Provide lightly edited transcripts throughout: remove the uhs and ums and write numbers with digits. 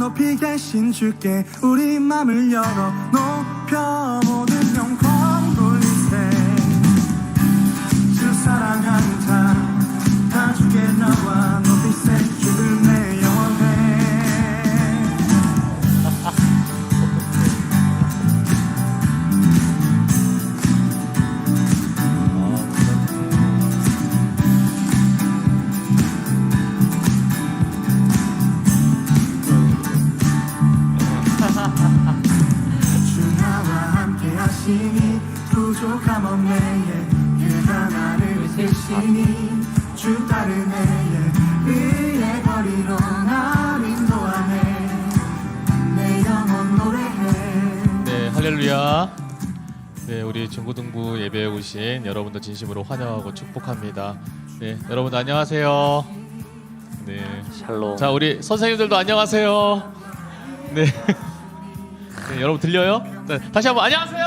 높이 계신 주께 우리 맘을 열어 높여 모든 영광 돌리세. 주 사랑하는 자다 주께 나와 높이세. 주를 내 영원해. 주 나와 함께 하시니 부족함 없네. 그가 나를 계시니 주 따르네. 의의 거리로 날 인도하네. 내 영혼 노래해. 네, 할렐루야. 네, 우리 중고등부 예배에 오신 여러분들 진심으로 환영하고 축복합니다. 네, 여러분 안녕하세요. 네, 샬롬. 자 우리 선생님들도 안녕하세요. 네, 네 여러분 들려요? 네, 다시 한번 안녕하세요.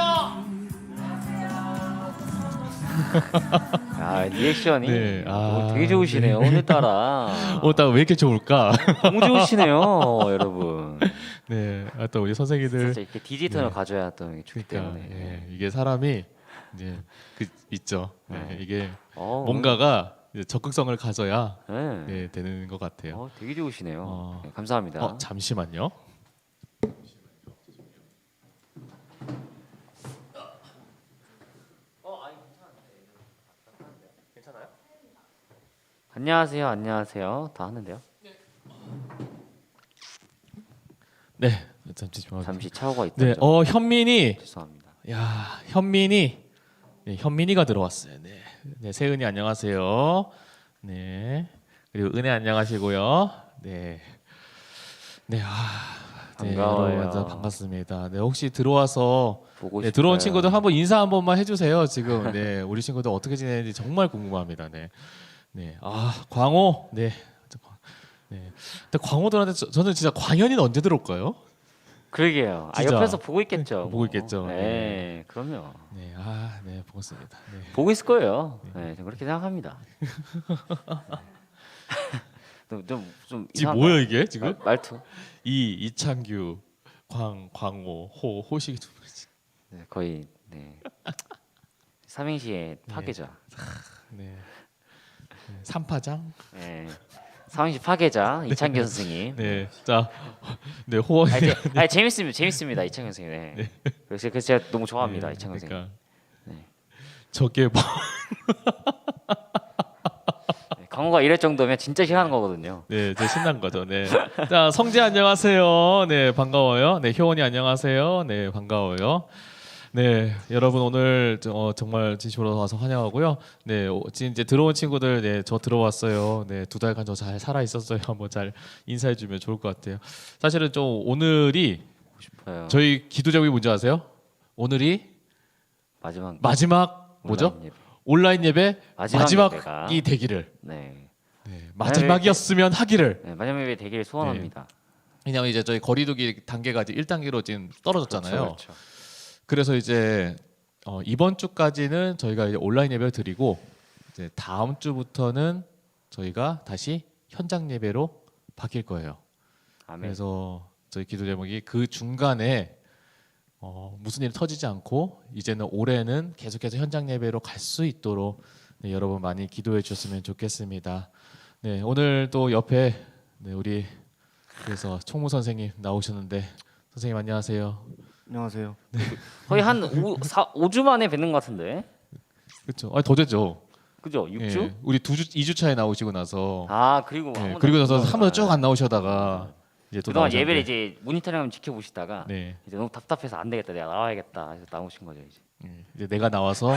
아, 리액션이 네, 되게 좋으시네요. 오늘따라 오늘따라 왜 이렇게 좋을까? 너무 좋으시네요, 여러분. 네, 또 우리 선생님들 진짜 이렇게 디지털을 네. 가져야 또 좋기 그러니까 때문에. 예, 이게 사람이 이제 있죠. 네, 이게 어, 뭔가가 이제 적극성을 가져야 오늘, 네. 예, 되는 것 같아요. 되게 좋으시네요. 어. 네, 감사합니다. 잠시만요. 안녕하세요, 안녕하세요. 다 하는데요. 네, 잠시만요. 잠시 차오가 있다. 네, 현민이, 죄송합니다. 야, 현민이, 네, 현민이가 들어왔어요. 네, 네, 세은이 안녕하세요. 네, 그리고 은혜 안녕하시고요. 네, 네, 네, 반가워요. 여러분 완전 반갑습니다. 네, 혹시 들어와서 보고 네, 싶어요. 들어온 친구들 한번 인사 한 번만 해주세요. 지금 네, 우리 친구들 어떻게 지내는지 정말 궁금합니다. 네, 네, 광호, 네, 네, 근데 광호들한테 저는 진짜 광현이는 언제 들어올까요? 그러게요. 진짜. 옆에서 보고 있겠죠. 보고 있겠죠. 네, 그럼요. 네, 네, 반갑습니다. 네. 보고 있을 거예요. 네, 저는 그렇게 생각합니다. 좀 지금 이상한가요? 뭐예요 이게 지금? 말투. 이창규, 광호, 호식이 두 분이지. 네, 거의 네. 삼행시의 파괴자. 네. 삼파장. 네. 삼행시 파괴자 이창규 선생님. 네, 자, 네 호원이. 아니, 재밌습니다 이창규 선생님. 네. 그래서 제가 너무 좋아합니다 이창규 선생님. 그러니까 네. 저게 뭐? 네, 강호가 이럴 정도면 진짜 싫어하는 거거든요. 네, 저 신난 거죠. 네. 자, 성재 안녕하세요. 네, 반가워요. 네, 효원이 안녕하세요. 네, 반가워요. 네, 여러분 오늘 정말 진심으로 와서 환영하고요. 네, 지금 이제 들어온 친구들, 네, 저 들어왔어요. 네, 2달간 저 잘 살아 있었어요. 한번 잘 인사해 주면 좋을 것 같아요. 사실은 좀 오늘이 싶어요. 저희 기도 제목이 뭔지 아세요? 오늘이 마지막 뭐죠? 온라인 예배. 온라인 예배 마지막이 마지막이 되기를. 네. 네, 마지막이었으면 하기를. 네, 마지막 예배 되기를 소원합니다. 왜냐면 이제 저희 거리두기 단계가 이제 1단계로 지금 떨어졌잖아요. 그렇죠. 그래서 이제 이번 주까지는 저희가 이제 온라인 예배를 드리고 이제 다음 주부터는 저희가 다시 현장 예배로 바뀔 거예요. 아멘. 그래서 저희 기도 제목이 그 중간에 무슨 일이 터지지 않고 이제는 올해는 계속해서 현장 예배로 갈 수 있도록 네, 여러분 많이 기도해 주셨으면 좋겠습니다. 네, 오늘 또 옆에 네, 우리 그래서 총무 선생님 나오셨는데 선생님 안녕하세요. 안녕하세요. 거의 한 5주 만에 뵙는 것 같은데. 그렇죠. 더 되죠. 그죠? 6주? 예, 우리 2주 차에 나오시고 나서 그리고 예, 한 그리고 나서 번도 한 번 쭉 안 나오셔다가 이제 또 그동안 나오셨는데, 예배를 이제 모니터링 지켜보시다가 네, 이제 너무 답답해서 안 되겠다, 내가 나와야겠다 해서 나오신 거죠 이제. 이제 내가 나와서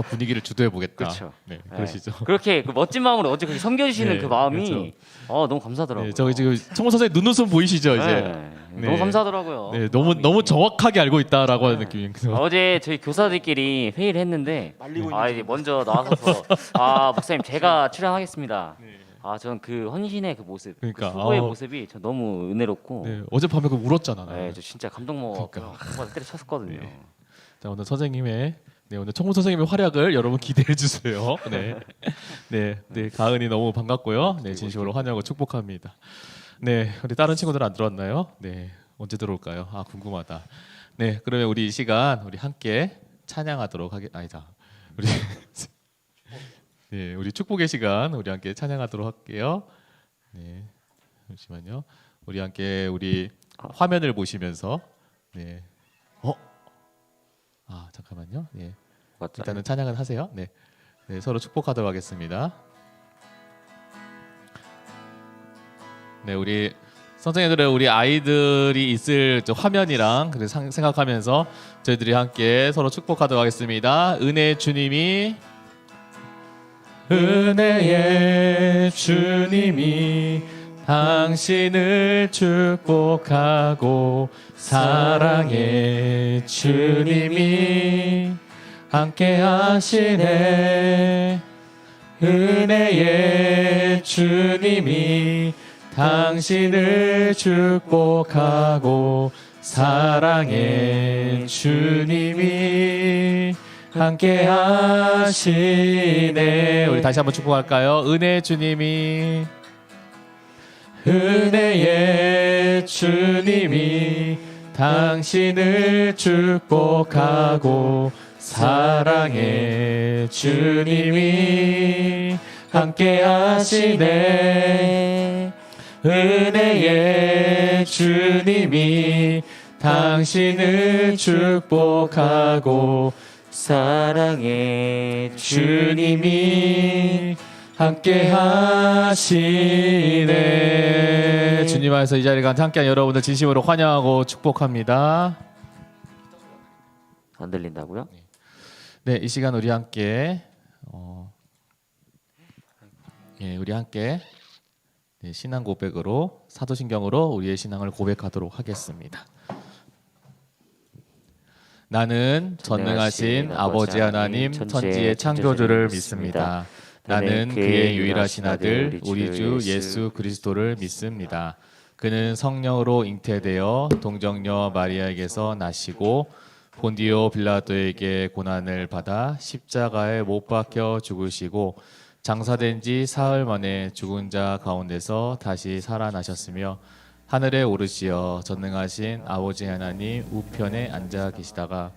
분위기를 주도해 보겠다. 그렇죠. 네, 네. 그러시죠. 그렇게 그 멋진 마음으로 어제 그렇게 섬겨주시는 네, 그 마음이 그렇죠. 너무 감사하더라고요. 네, 저기 지금 총무 선생님 눈웃음 보이시죠 이제. 네, 네. 너무 감사하더라고요. 네, 너무 정확하게 알고 있다라고 하는 네. 느낌이. 어제 저희 교사들끼리 회의를 했는데 이제 먼저 나와서 목사님 제가 출연하겠습니다. 저는 그 헌신의 그 모습, 그러니까, 그 수고의 모습이 저 너무 은혜롭고 네, 어젯밤에 그 울었잖아. 나는. 저 진짜 감동 먹었고 그러니까. 한번 때려쳤었거든요. 네. 자, 오늘 선생님의 오늘 총무 선생님의 활약을 여러분 기대해 주세요. 네, 가은이 너무 반갑고요. 네, 진심으로 환영하고 축복합니다. 네, 우리 다른 친구들 안 들어왔나요? 네, 언제 들어올까요? 아 궁금하다. 네, 그러면 우리 이 시간 우리 함께 찬양하도록 아니다. 우리 네, 우리 축복의 시간 우리 함께 찬양하도록 할게요. 네, 잠시만요. 우리 함께 우리 화면을 보시면서 네, 잠깐만요. 네, 일단은 찬양을 하세요. 네, 네 서로 축복하도록 하겠습니다. 네, 우리 선생님들의 우리 아이들이 있을 화면이랑 생각하면서 저희들이 함께 서로 축복하도록 하겠습니다. 은혜의 주님이 당신을 축복하고 사랑의 주님이 함께 하시네. 은혜의 주님이 당신을 축복하고 사랑의 주님이 함께 하시네. 우리 다시 한번 축복할까요? 은혜의 주님이 당신을 축복하고 사랑의 주님이 함께 하시네. 은혜의 주님이 당신을 축복하고 사랑의 주님이 함께 하시네. 주님 안에서 이 자리에 함께한 여러분들 진심으로 환영하고 축복합니다. 안 들린다고요? 네, 이 시간 우리 함께 우리 함께 신앙 고백으로 사도신경으로 우리의 신앙을 고백하도록 하겠습니다. 나는 전능하신 아버지 하나님 천지의 창조주를 믿습니다. 나는 그의 유일하신 아들 우리 주 예수 그리스도를 믿습니다. 그는 성령으로 잉태되어 동정녀 마리아에게서 나시고 본디오 빌라도에게 고난을 받아 십자가에 못 박혀 죽으시고 장사된 지 사흘 만에 죽은 자 가운데서 다시 살아나셨으며 하늘에 오르시어 전능하신 아버지 하나님 우편에 앉아 계시다가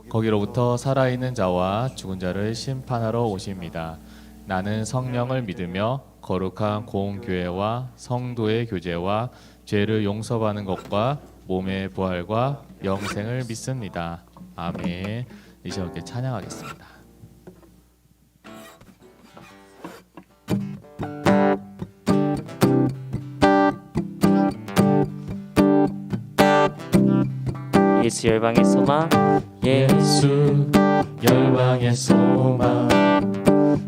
거기로부터 살아있는 자와 죽은 자를 심판하러 오십니다. 나는 성령을 믿으며 거룩한 공교회와 성도의 교제와 죄를 용서받는 것과 몸의 부활과 영생을 믿습니다. 아멘. 이제 함께 찬양하겠습니다. 예수 열방의 소망, 예수 열방의 소망,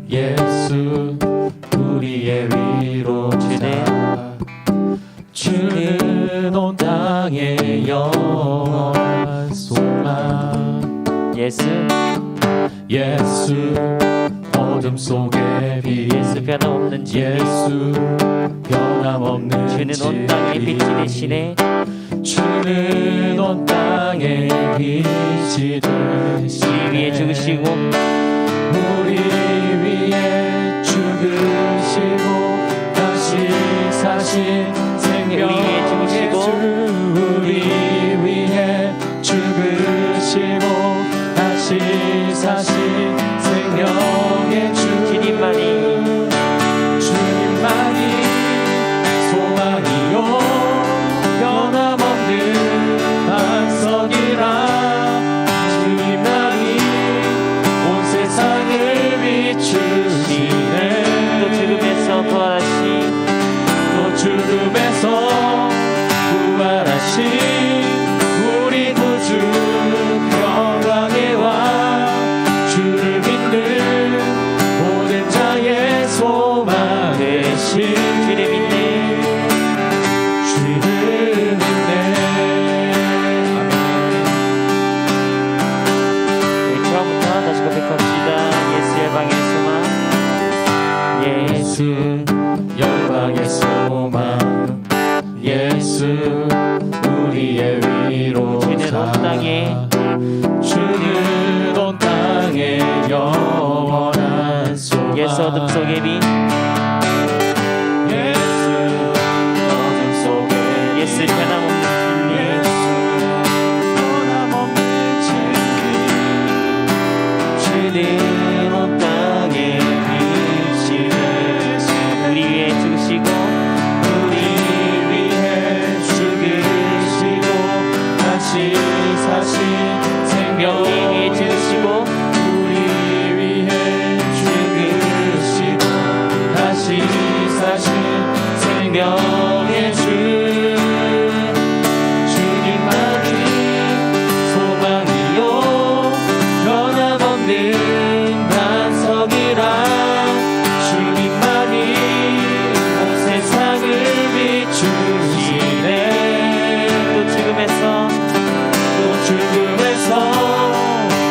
예수 우리의 위로자, 주는 온 땅의 영원한 소망. 예수 어둠 속의 빛, 예수 변함없는 진리, 예수 변함없는 주는 온 땅의 빛이 되시네. 주는 온 땅의 빛이 되시네. 우리 위에 죽으시고 우리 위에 죽으시고 다시 사신 생명의 주, 우리 위에 죽으시고 다시 사신 생명의 주, 주님만이 소망이요 변함없는 반석이라. 주님만이 온 세상을 비추시네. 또 죽음에서 부활하신, 또 죽음에서 부활하신 우리 구주 평강의 왕, 주를 믿는 모든 자의 소망 되신 주를 믿네. 주를 믿네. 우리 처음부터 다시 고백합시다. 예수 열방의 소망, 예수 열방의 소망, 예수 우리의 위로자, 주는 온 땅의 영원한 소망. 예수 어둠 속의 빛, 예수 어둠 예수 변함없는 진리 주는 온 땅에 빛이 되시고 우리 위해 죽으시고 우리 위해 죽으시고 다시 사신 생명 위해 죽으시고 우리 위해 죽으시고 다시 사신 생명의 주 주님만이 소망이요 변함없는 반석이라 주님만이 온 세상을 비추시네 또 죽음에서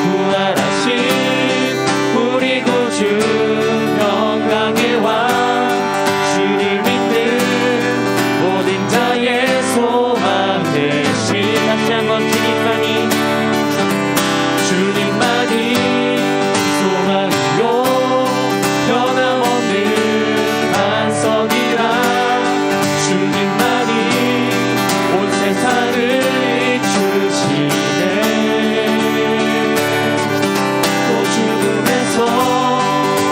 부활하신 우리 구주 평강의 왕 주를 믿는 모든 자의 소망 되신 다시 한번 주님만이 소망이요 변함없는 반석이라 주님만이 온 세상을 비추시네 또 죽음에서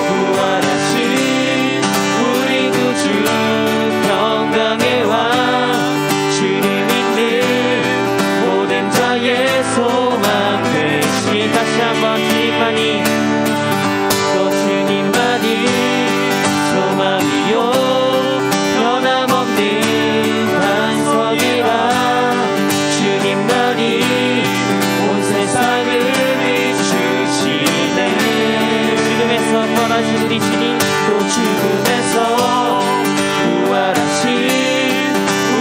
부활하신 우리 구주 평강의 왕 주를 믿는 모든 자의 소망 되신 다시 한번 주님만이 소망이요 변함없는 반석이라 주님만이 온 세상을 비추시네 죽음에서 부활하신 우리 주님 또 죽음에서 부활하신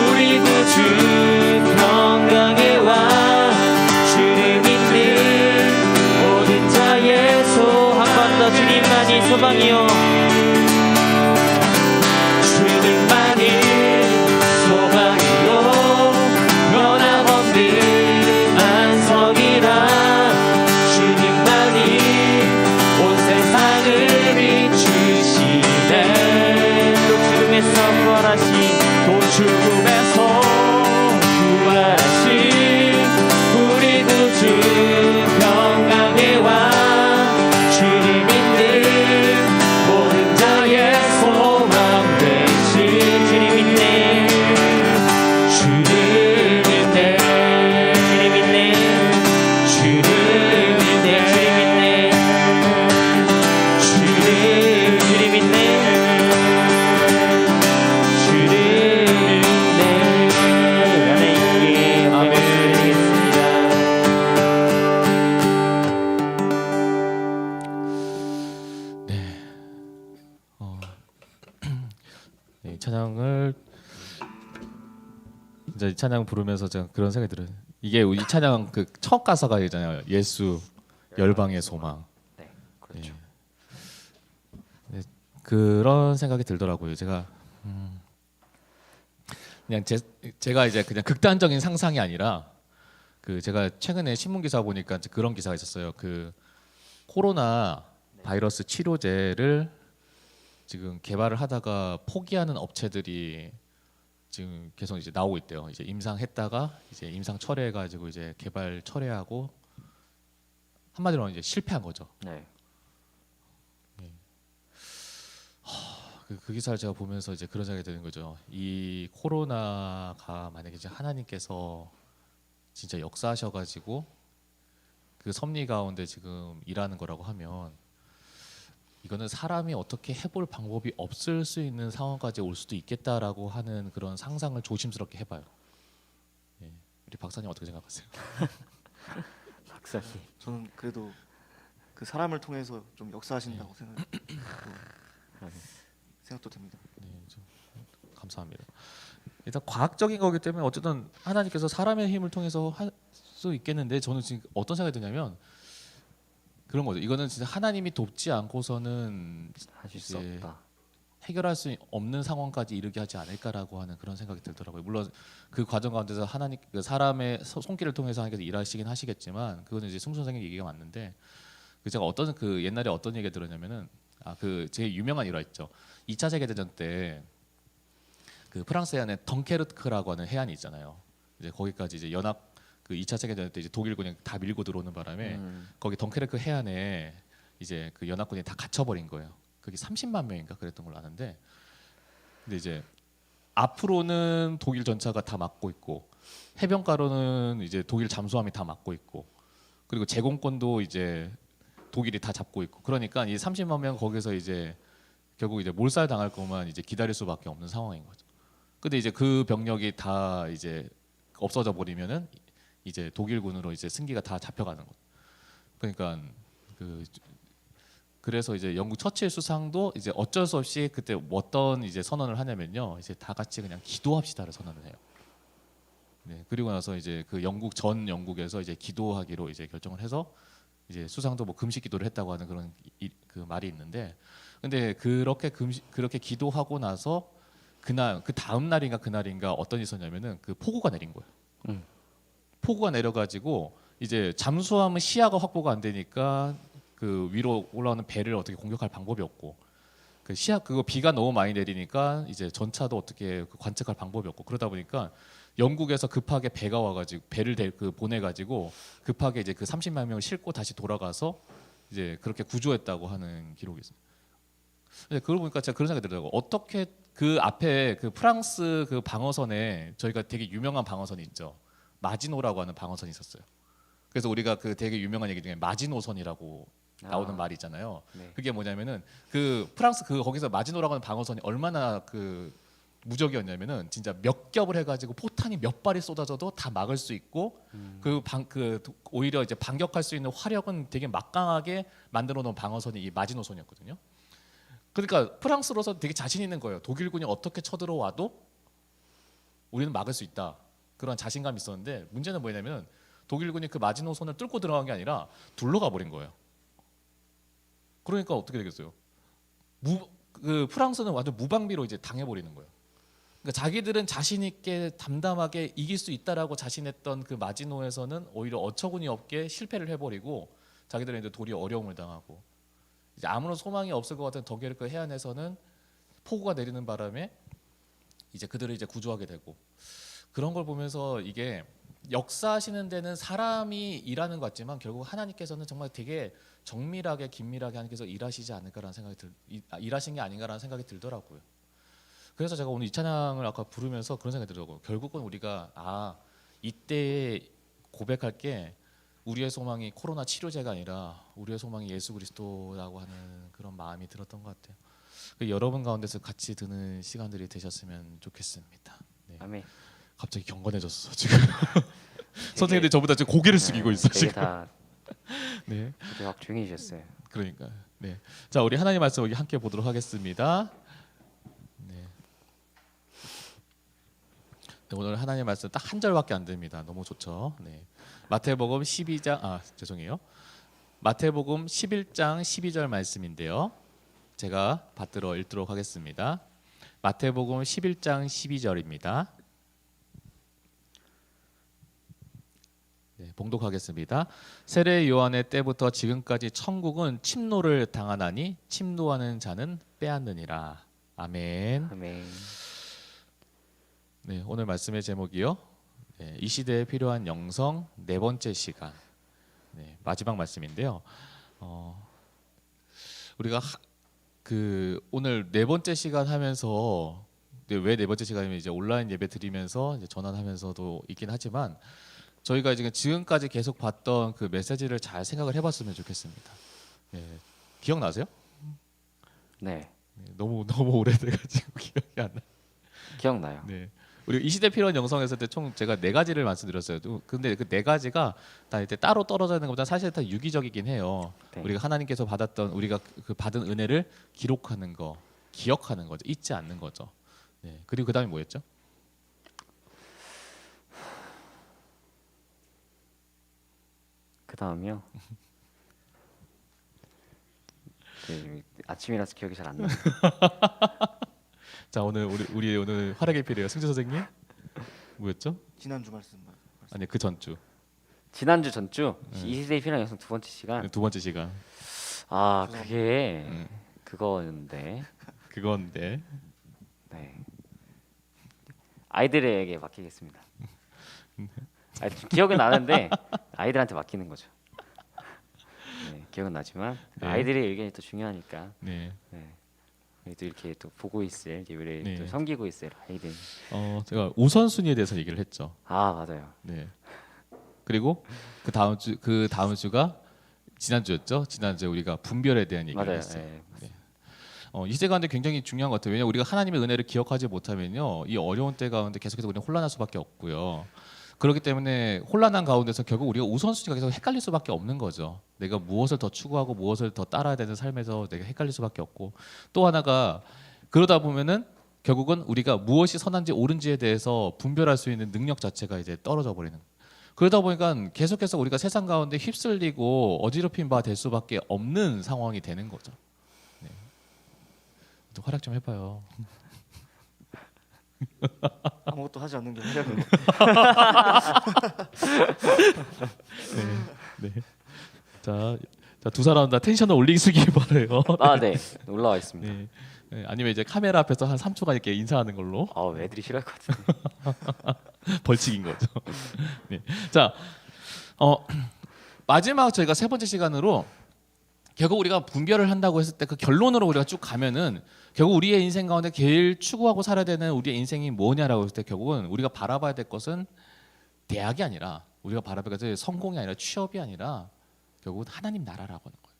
우리 구주 평강의 왕 주를 믿는 모든 자의 한 번 더 주님만이 소망이요 주님만이 소망이요 변함없는 반석이라 주님만이 온 세상을 비추시네 또 죽음에서 부활하신 우리 구주 평강의 왕 주를 믿는 모든 자의 소망 되신 주를 믿네 주를 믿네 주를 믿네 주를 믿네 주를 믿네 하나님께 말씀드리겠습니다. 네, 이 찬양을 이제 이 찬양 부르면서 제가 그런 생각이 들어요. 이게 이 찬양 그 첫 가사가 있잖아요. 예수 열방의 소망. 네, 그렇죠. 네, 그런 생각이 들더라고요. 제가 그냥 제가 이제 그냥 극단적인 상상이 아니라 그 제가 최근에 신문 기사 보니까 이제 그런 기사가 있었어요. 그 코로나 바이러스 치료제를 지금 개발을 하다가 포기하는 업체들이 지금 계속 이제 나오고 있대요. 이제 임상했다가 이제 임상 철회해가지고 이제 개발 철회하고 한마디로 이제 실패한 거죠. 네. 그 기사를 제가 보면서 이제 그런 생각이 드는 거죠. 이 코로나가 만약에 이제 하나님께서 진짜 역사하셔가지고 그 섭리 가운데 지금 일하는 거라고 하면 이거는 사람이 어떻게 해볼 방법이 없을 수 있는 상황까지 올 수도 있겠다라고 하는 그런 상상을 조심스럽게 해봐요. 예. 우리 박사님 어떻게 생각하세요? 박사님. 저는 그래도 그 사람을 통해서 좀 역사하신다고 생각도 됩니다. 네, 좀 감사합니다. 일단 과학적인 거기 때문에 어쨌든 하나님께서 사람의 힘을 통해서 할 수 있겠는데 저는 지금 어떤 생각이 드냐면 그런 거죠. 이거는 진짜 하나님이 돕지 않고서는 하실 수 이제 없다. 해결할 수 없는 상황까지 이르게 하지 않을까라고 하는 그런 생각이 들더라고요. 물론 그 과정 가운데서 하나님 그 사람의 손길을 통해서 하나님께서 일하시긴 하시겠지만 그거는 이제 승수 선생님 얘기가 맞는데 그 제가 어떤 그 옛날에 어떤 얘기 들었냐면은 그 제일 유명한 일화 있죠. 2차 세계 대전 때 그 프랑스 해안에 덩케르크라고 하는 해안이 있잖아요. 이제 거기까지 이제 연합 그 2차 세계대전 때 이제 독일군이 다 밀고 들어오는 바람에 거기 덩케르크 해안에 이제 그 연합군이 다 갇혀버린 거예요. 그게 30만 명인가 그랬던 걸로 아는데, 근데 이제 앞으로는 독일 전차가 다 막고 있고 해변가로는 이제 독일 잠수함이 다 막고 있고 그리고 제공권도 이제 독일이 다 잡고 있고 그러니까 이 30만 명 거기서 이제 결국 이제 몰살 당할 것만 이제 기다릴 수밖에 없는 상황인 거죠. 근데 이제 그 병력이 다 이제 없어져 버리면은 이제 독일군으로 이제 승기가 다 잡혀가는 거죠. 그러니까 그래서 이제 영국 처칠 수상도 이제 어쩔 수 없이 그때 어떤 이제 선언을 하냐면요, 이제 다 같이 그냥 기도합시다를 선언을 해요. 네, 그리고 나서 이제 그 영국 전 영국에서 이제 기도하기로 이제 결정을 해서 이제 수상도 뭐 금식 기도를 했다고 하는 그런 그 말이 있는데, 근데 그렇게 기도하고 나서 그날 그 다음 날인가 그날인가 어떤 일이 있었냐면은 그 폭우가 내린 거예요. 폭우가 내려가지고 이제 잠수함은 시야가 확보가 안 되니까 그 위로 올라오는 배를 어떻게 공격할 방법이 없고, 그 시야 그거 비가 너무 많이 내리니까 이제 전차도 어떻게 관측할 방법이 없고, 그러다 보니까 영국에서 급하게 배가 와가지고 배를 보내가지고 급하게 이제 그 30만 명을 싣고 다시 돌아가서 이제 그렇게 구조했다고 하는 기록이 있어요. 근데 그걸 보니까 제가 그런 생각이 들더라고요. 어떻게 그 앞에 그 프랑스 그 방어선에 저희가 되게 유명한 방어선이 있죠. 마지노라고 하는 방어선이 있었어요. 그래서 우리가 그 되게 유명한 얘기 중에 마지노선이라고 나오는 말이 있잖아요. 네. 그게 뭐냐면은 그 프랑스 그 거기서 마지노라고 하는 방어선이 얼마나 그 무적이었냐면은 진짜 몇 겹을 해가지고 포탄이 몇 발이 쏟아져도 다 막을 수 있고 오히려 이제 반격할 수 있는 화력은 되게 막강하게 만들어 놓은 방어선이 이 마지노선이었거든요. 그러니까 프랑스로서 되게 자신 있는 거예요. 독일군이 어떻게 쳐들어와도 우리는 막을 수 있다. 그런 자신감이 있었는데 문제는 뭐냐면 독일군이 그 마지노선을 뚫고 들어간 게 아니라 둘러가 버린 거예요. 그러니까 어떻게 되겠어요? 그 프랑스는 완전 무방비로 이제 당해버리는 거예요. 그러니까 자기들은 자신 있게 담담하게 이길 수 있다라고 자신했던 그 마지노에서는 오히려 어처구니 없게 실패를 해버리고 자기들은 이제 도리어 어려움을 당하고, 이제 아무런 소망이 없을 것 같은 덩케르크 해안에서는 폭우가 내리는 바람에 이제 그들을 이제 구조하게 되고, 그런 걸 보면서 이게 역사하시는 데는 사람이 일하는 것 같지만 결국 하나님께서는 정말 되게 정밀하게 긴밀하게 하나님께서 일하시지 않을까라는 일하신 게 아닌가라는 생각이 들더라고요. 그래서 제가 오늘 이 찬양을 아까 부르면서 그런 생각이 들더라고요. 결국은 우리가 이때 고백할 게 우리의 소망이 코로나 치료제가 아니라 우리의 소망이 예수 그리스도라고 하는 그런 마음이 들었던 것 같아요. 여러분 가운데서 같이 드는 시간들이 되셨으면 좋겠습니다. 네. 아멘. 갑자기 경건해졌어 지금. 선생님들 저보다 지금 고개를 숙이고 있어 되게 지금. 다 네, 되게 확 조용해지셨어요. 그러니까. 네, 자 우리 하나님 말씀 여기 함께 보도록 하겠습니다. 네. 네, 오늘 하나님 말씀 딱 한 절밖에 안 됩니다. 너무 좋죠. 네, 마태복음 12장 죄송해요. 마태복음 11장 12절 말씀인데요. 제가 받들어 읽도록 하겠습니다. 마태복음 11장 12절입니다. 네, 봉독하겠습니다. 세례 요한의 때부터 지금까지 천국은 침노를 당하나니 침노하는 자는 빼앗느니라. 아멘. 아멘. 네, 오늘 말씀의 제목이요. 네, 이 시대에 필요한 영성 네 번째 시간. 네, 마지막 말씀인데요. 우리가 오늘 네 번째 시간 하면서 왜 네 번째 시간이면 이제 온라인 예배 드리면서 이제 전환하면서도 있긴 하지만 저희가 지금까지 계속 봤던 그 메시지를 잘 생각을 해봤으면 좋겠습니다. 네, 기억나세요? 네, 네, 너무 오래돼가지고 기억이 안 나. 기억나요. 네, 우리 이 시대 필요한 영성에서 총 제가 네 가지를 말씀드렸어요. 근데 그 네 가지가 다 이제 따로 떨어져 있는 것보다 사실 다 유기적이긴 해요. 네. 우리가 하나님께서 받았던 우리가 그 받은 은혜를 기록하는 거, 기억하는 거죠. 잊지 않는 거죠. 네, 그리고 그 다음에 뭐였죠? 그 다음이요. 아침이라서 기억이 잘 안 나요. 자 오늘 우리 오늘 활약의 필요해요. 승재 선생님 뭐였죠? 지난주 말씀. 아니 그 전주 지난주 전주 이 시대의 필요한 영성 두 번째 시간. 두 번째 시간 그게 그거였는데. 그건데 네. 아이들에게 맡기겠습니다. 기억은 나는데 아이들한테 맡기는 거죠. 네, 기억은 나지만 네. 아이들의 의견이 또 중요하니까. 네. 네. 또 이렇게 또 보고 있을 예배를 네. 또 섬기고 있을 아이들. 제가 우선순위에 대해서 얘기를 했죠. 아 맞아요. 네. 그리고 그 다음 주가 지난주였죠. 지난주에 우리가 분별에 대한 얘기를 맞아요. 했어요. 네. 이 시대 가운데 굉장히 중요한 것 같아요. 왜냐하면 우리가 하나님의 은혜를 기억하지 못하면요, 이 어려운 때 가운데 계속해서 우리는 혼란할 수밖에 없고요. 그렇기 때문에 혼란한 가운데서 결국 우리가 우선순위가 계속 헷갈릴 수밖에 없는 거죠. 내가 무엇을 더 추구하고 무엇을 더 따라야 되는 삶에서 내가 헷갈릴 수밖에 없고, 또 하나가 그러다 보면은 결국은 우리가 무엇이 선한지 옳은지에 대해서 분별할 수 있는 능력 자체가 이제 떨어져 버리는. 그러다 보니까 계속해서 우리가 세상 가운데 휩쓸리고 어지럽힌 바 될 수밖에 없는 상황이 되는 거죠. 네. 좀 활약 좀 해봐요. 아무것도 하지 않는 게 활약인 것 네. 자, 두 사람 다 텐션을 올리시기 바래요. 아 네. 올라와 있습니다. 네. 네. 아니면 이제 카메라 앞에서 한 3초간 이렇게 인사하는 걸로 애들이 싫어할 것 같은데. 벌칙인 거죠. 네. 자, 마지막 저희가 세 번째 시간으로 결국 우리가 분별을 한다고 했을 때 그 결론으로 우리가 쭉 가면은 결국 우리의 인생 가운데 제일 추구하고 살아야 되는 우리의 인생이 뭐냐라고 했을 때 결국은 우리가 바라봐야 될 것은 대학이 아니라 우리가 바라봐야 될 성공이 아니라 취업이 아니라 결국은 하나님 나라라고 하는 거예요.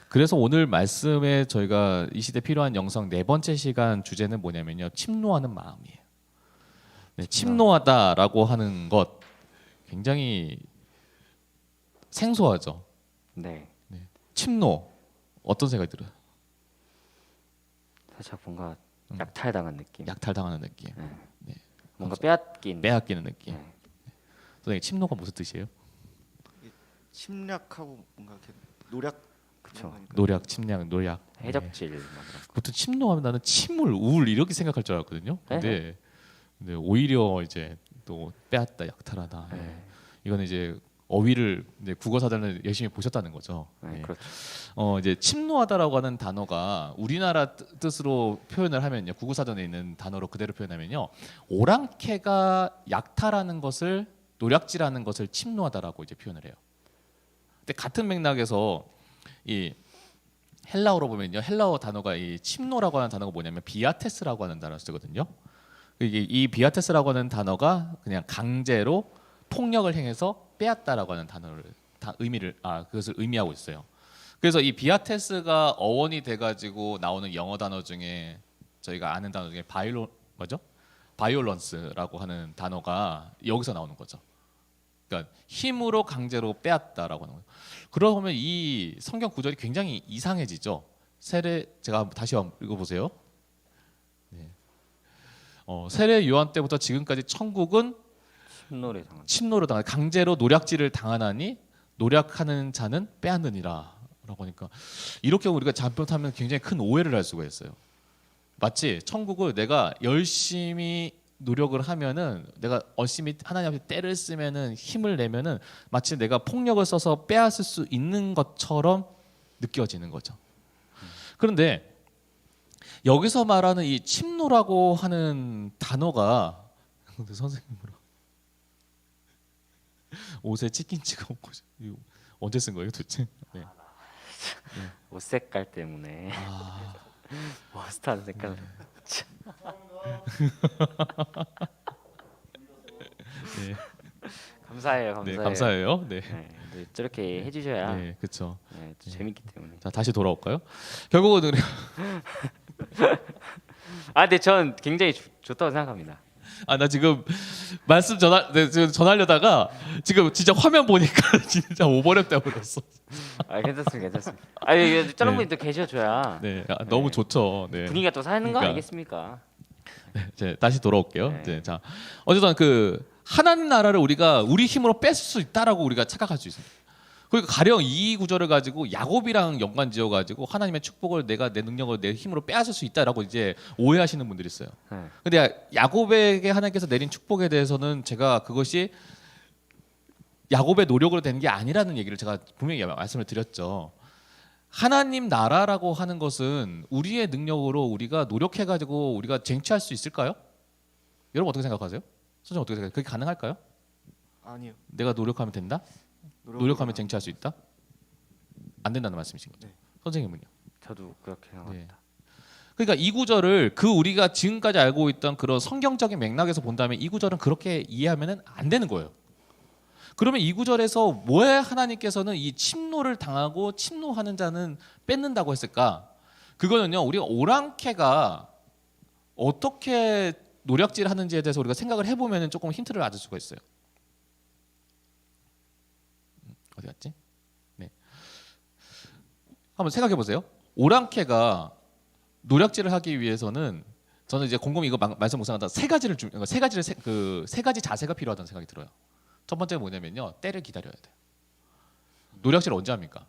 그래서 오늘 말씀에 저희가 이 시대 필요한 영성 네 번째 시간 주제는 뭐냐면요, 침노하는 마음이에요. 네, 침노하다라고 하는 것 굉장히 생소하죠. 네. 침노 어떤 생각이 들어요? 살짝 뭔가 약탈당한 느낌. 약탈당하는 느낌, 뭔가 빼앗긴. 빼앗기는 느낌. 네. 선생님, 침노가 무슨 뜻이에요? 침략하고 뭔가 이렇게 노략. 그쵸. 노략, 침략, 노략. 해적질. 막 보통 침노하면 나는 침울, 우울 이렇게 생각할 줄 알았거든요. 근데 오히려 이제 또 빼앗다, 약탈하다. 네. 이거는 이제 어휘를 이제 국어 사전을 열심히 보셨다는 거죠. 네, 네. 그렇죠. 이제 침노하다라고 하는 단어가 우리나라 뜻으로 표현을 하면요, 국어 사전에 있는 단어로 그대로 표현하면요, 오랑캐가 약탈하는 것을, 노략질하는 것을 침노하다라고 이제 표현을 해요. 근데 같은 맥락에서 이 헬라어로 보면요, 헬라어 단어가 이 침노라고 하는 단어가 뭐냐면 비아테스라고 하는 단어를 쓰거든요. 이게 이 비아테스라고 하는 단어가 그냥 강제로 폭력을 행해서 빼앗다라고 하는 단어를 그것을 의미하고 있어요. 그래서 이 비아테스가 어원이 돼가지고 나오는 영어 단어 중에 저희가 아는 단어 중에 바이올런스라고 하는 단어가 여기서 나오는 거죠. 그러니까 힘으로 강제로 빼앗다라고 하는 거예요. 그러면 이 성경 구절이 굉장히 이상해지죠. 제가 다시 한번 읽어보세요. 네. 세례 요한 때부터 지금까지 천국은 침노를 당한, 강제로 노략질을 당하나니 노략하는 자는 빼앗느니라라고 하니까, 이렇게 우리가 잘못하면 굉장히 큰 오해를 할 수가 있어요. 마치 천국을 내가 열심히 노력을 하면은, 내가 열심히 하나님 앞에 때를 쓰면은, 힘을 내면은 마치 내가 폭력을 써서 빼앗을 수 있는 것처럼 느껴지는 거죠. 그런데 여기서 말하는 이 침노라고 하는 단어가 선생님으로 옷에 치킨 찍어 먹고 이거 언제 쓴 거예요 도대체? 네. 옷 색깔 때문에. 머스타드 색깔. 네. 감사해요. 네, 감사해요. 네. 네, 저렇게 해주셔야 네, 그렇죠. 또 재밌기 때문에. 자, 다시 돌아올까요? 결국은 우리 근데 전 굉장히 좋다고 생각합니다. 나 지금 말씀 지금 전하려다가 지금 진짜 화면 보니까 진짜 오버랩 돼버렸어. 괜찮습니다. 다른 분이 또 계셔줘야 네, 너무 좋죠. 네. 분위기가 또 사는 거 그러니까. 아니겠습니까? 이제 다시 돌아올게요. 네. 이제 자, 어쨌든 그 하나님 나라를 우리가 우리 힘으로 뺏을 수 있다라고 우리가 착각할 수 있습니다. 그러니까 가령 이 구절을 가지고 야곱이랑 연관지어 가지고 하나님의 축복을 내가 내 능력을 내 힘으로 빼앗을 수 있다라고 이제 오해하시는 분들이 있어요. 근데 야곱에게 하나님께서 내린 축복에 대해서는 제가 그것이 야곱의 노력으로 되는 게 아니라는 얘기를 제가 분명히 말씀을 드렸죠. 하나님 나라라고 하는 것은 우리의 능력으로 우리가 노력해 가지고 우리가 쟁취할 수 있을까요? 여러분 어떻게 생각하세요? 선생님 어떻게 생각해요? 그게 가능할까요? 아니요. 내가 노력하면 된다? 노력하면 쟁취할 수 있다? 안 된다는 말씀이신 거죠. 네. 선생님은요? 저도 그렇게 생각합니다. 그러니까 이 구절을 그 우리가 지금까지 알고 있던 그런 성경적인 맥락에서 본다면 이 구절은 그렇게 이해하면 안 되는 거예요. 그러면 이 구절에서 왜 하나님께서는 이 침노를 당하고 침노하는 자는 뺏는다고 했을까? 그거는요, 우리가 오랑캐가 어떻게 노략질을 하는지에 대해서 우리가 생각을 해보면 조금 힌트를 얻을 수가 있어요. 어디 갔지? 네. 한번 생각해 보세요. 오랑캐가 노략질을 하기 위해서는 저는 이제 곰곰이 이거 말씀 묵상하다 세 가지를 세 가지 자세가 필요하다는 생각이 들어요. 첫 번째가 뭐냐면요, 때를 기다려야 돼요. 노략질 언제 합니까?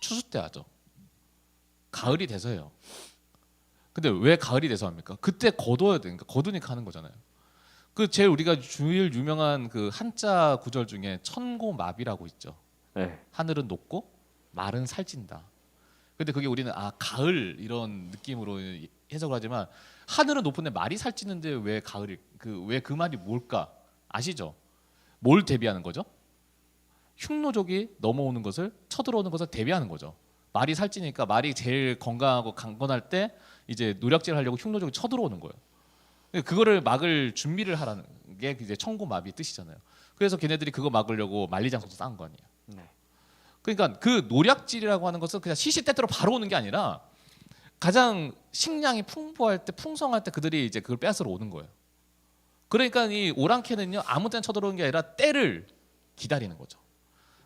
추수 때 하죠. 가을이 돼서요. 근데 왜 가을이 돼서 합니까? 그때 거둬야 되니까 거두니까 하는 거잖아요. 그 제일 우리가 제일 유명한 그 한자 구절 중에 천고마비라고 있죠. 네. 하늘은 높고 말은 살찐다. 근데 그게 우리는 가을 이런 느낌으로 해석을 하지만 하늘은 높은데 말이 살찌는데 왜 가을이 왜 그 말이 뭘까? 아시죠? 뭘 대비하는 거죠? 흉노족이 넘어오는 것을 쳐들어오는 것을 대비하는 거죠. 말이 살찌니까 말이 제일 건강하고 강건할 때 이제 노략질 하려고 흉노족이 쳐들어오는 거예요. 그거를 막을 준비를 하라는 게 이제 천고마비 뜻이잖아요. 그래서 걔네들이 그거 막으려고 만리장성도 쌓은 거 아니에요. 네. 그러니까 그 노략질이라고 하는 것은 그냥 시시때때로 바로 오는 게 아니라 가장 식량이 풍부할 때 풍성할 때 그들이 이제 그걸 빼앗으러 오는 거예요. 그러니까 이 오랑캐는요, 아무 때나 쳐들어오는 게 아니라 때를 기다리는 거죠.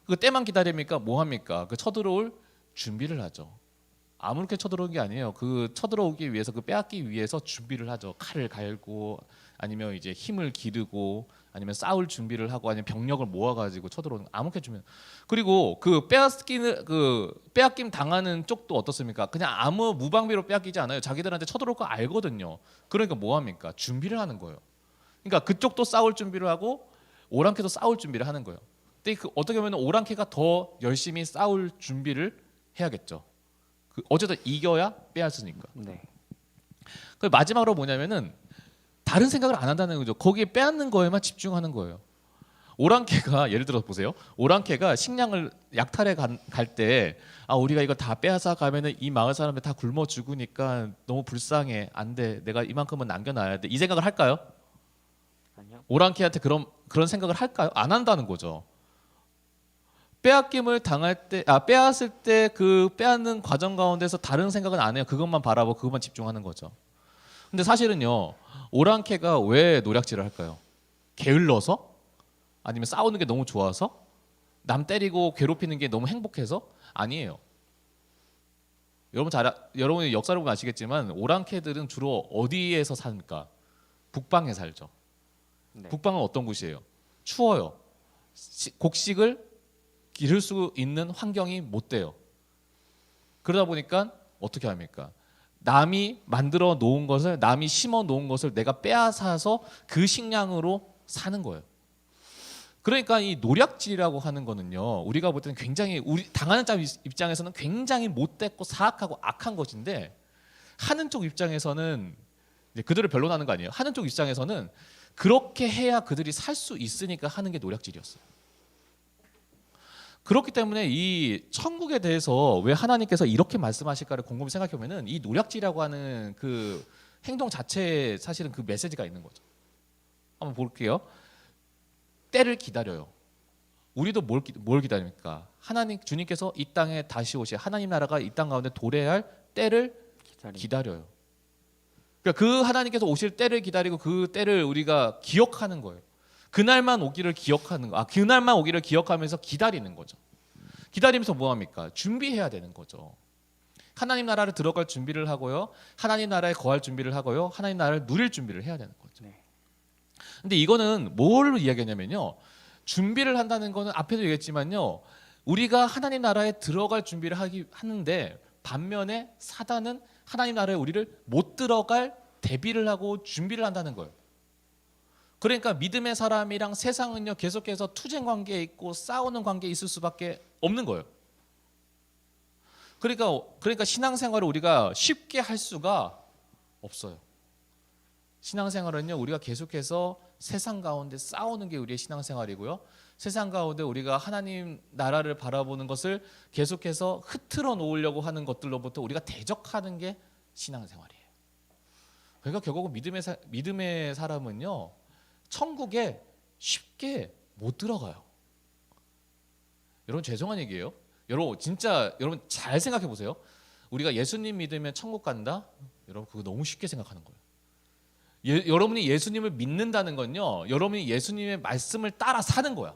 그 때만 기다립니까? 뭐 합니까? 그 쳐들어올 준비를 하죠. 아무렇게 쳐들어오는 게 아니에요. 그 쳐들어오기 위해서 그 빼앗기 위해서 준비를 하죠. 칼을 갈고 아니면 이제 힘을 기르고 아니면 싸울 준비를 하고 아니면 병력을 모아가지고 쳐들어오는 아무렇게 주면. 그리고 그 빼앗김 당하는 쪽도 어떻습니까? 그냥 아무 무방비로 빼앗기지 않아요. 자기들한테 쳐들어올 거 알거든요. 그러니까 뭐 합니까? 준비를 하는 거예요. 그러니까 그쪽도 싸울 준비를 하고 오랑캐도 싸울 준비를 하는 거예요. 근데 어떻게 보면 오랑캐가 더 열심히 싸울 준비를 해야겠죠. 어쨌든 이겨야 빼앗으니까. 네. 그 마지막으로 뭐냐면은 다른 생각을 안 한다는 거죠. 거기에 빼앗는 거에만 집중하는 거예요. 오랑캐가 예를 들어 보세요. 오랑캐가 식량을 약탈해 갈 때 우리가 이거 다 빼앗아 가면은 이 마을 사람들 다 굶어 죽으니까 너무 불쌍해. 안 돼. 내가 이만큼은 남겨놔야 돼. 이 생각을 할까요? 아니요. 오랑캐한테 그런 생각을 할까요? 안 한다는 거죠. 빼앗김을 당할 때, 빼앗을 때 그 빼앗는 과정 가운데서 다른 생각은 안 해요. 그것만 바라보고 그것만 집중하는 거죠. 근데 사실은요, 오랑캐가 왜 노략질을 할까요? 게을러서? 아니면 싸우는 게 너무 좋아서? 남 때리고 괴롭히는 게 너무 행복해서? 아니에요. 여러분이 역사를 보면 아시겠지만 오랑캐들은 주로 어디에서 삽니까? 북방에 살죠. 네. 북방은 어떤 곳이에요? 추워요. 곡식을 기를 수 있는 환경이 못 돼요. 그러다 보니까 어떻게 합니까? 남이 만들어 놓은 것을, 남이 심어 놓은 것을 내가 빼앗아서 그 식량으로 사는 거예요. 그러니까 이 노략질이라고 하는 거는요, 우리가 볼 때는 굉장히 우리 당하는 자 입장에서는 굉장히 못됐고 사악하고 악한 것인데, 하는 쪽 입장에서는 이제 그들을 변론하는 거 아니에요. 하는 쪽 입장에서는 그렇게 해야 그들이 살 수 있으니까 하는 게 노략질이었어요. 그렇기 때문에 이 천국에 대해서 왜 하나님께서 이렇게 말씀하실까를 곰곰이 생각해 보면은 이 노략질이라고 하는 그 행동 자체에 사실은 그 메시지가 있는 거죠. 한번 볼게요. 때를 기다려요. 우리도 뭘 기다립니까? 주님께서 이 땅에 다시 오실 하나님 나라가 이 땅 가운데 도래할 때를 기다려요. 그러니까 그 하나님께서 오실 때를 기다리고 그 때를 우리가 기억하는 거예요. 그날만 오기를 기억하는 거. 그날만 오기를 기억하면서 기다리는 거죠. 기다리면서 뭐 합니까? 준비해야 되는 거죠. 하나님 나라를 들어갈 준비를 하고요. 하나님 나라에 거할 준비를 하고요. 하나님 나라를 누릴 준비를 해야 되는 거죠. 네. 근데 이거는 뭘 이야기하냐면요. 준비를 한다는 거는 앞에도 얘기했지만요. 우리가 하나님 나라에 들어갈 준비를 하는데 반면에 사단은 하나님 나라에 우리를 못 들어갈 대비를 하고 준비를 한다는 거예요. 그러니까 믿음의 사람이랑 세상은요 계속해서 투쟁 관계에 있고 싸우는 관계에 있을 수밖에 없는 거예요. 그러니까 신앙생활을 우리가 쉽게 할 수가 없어요. 신앙생활은요 우리가 계속해서 세상 가운데 싸우는 게 우리의 신앙생활이고요. 세상 가운데 우리가 하나님 나라를 바라보는 것을 계속해서 흐트러 놓으려고 하는 것들로부터 우리가 대적하는 게 신앙생활이에요. 그러니까 결국은 믿음의 사람은요 천국에 쉽게 못 들어가요. 여러분 죄송한 얘기예요. 여러분 진짜 여러분 잘 생각해 보세요. 우리가 예수님 믿으면 천국 간다? 여러분 그거 너무 쉽게 생각하는 거예요. 여러분이 예수님을 믿는다는 건요 여러분이 예수님의 말씀을 따라 사는 거야.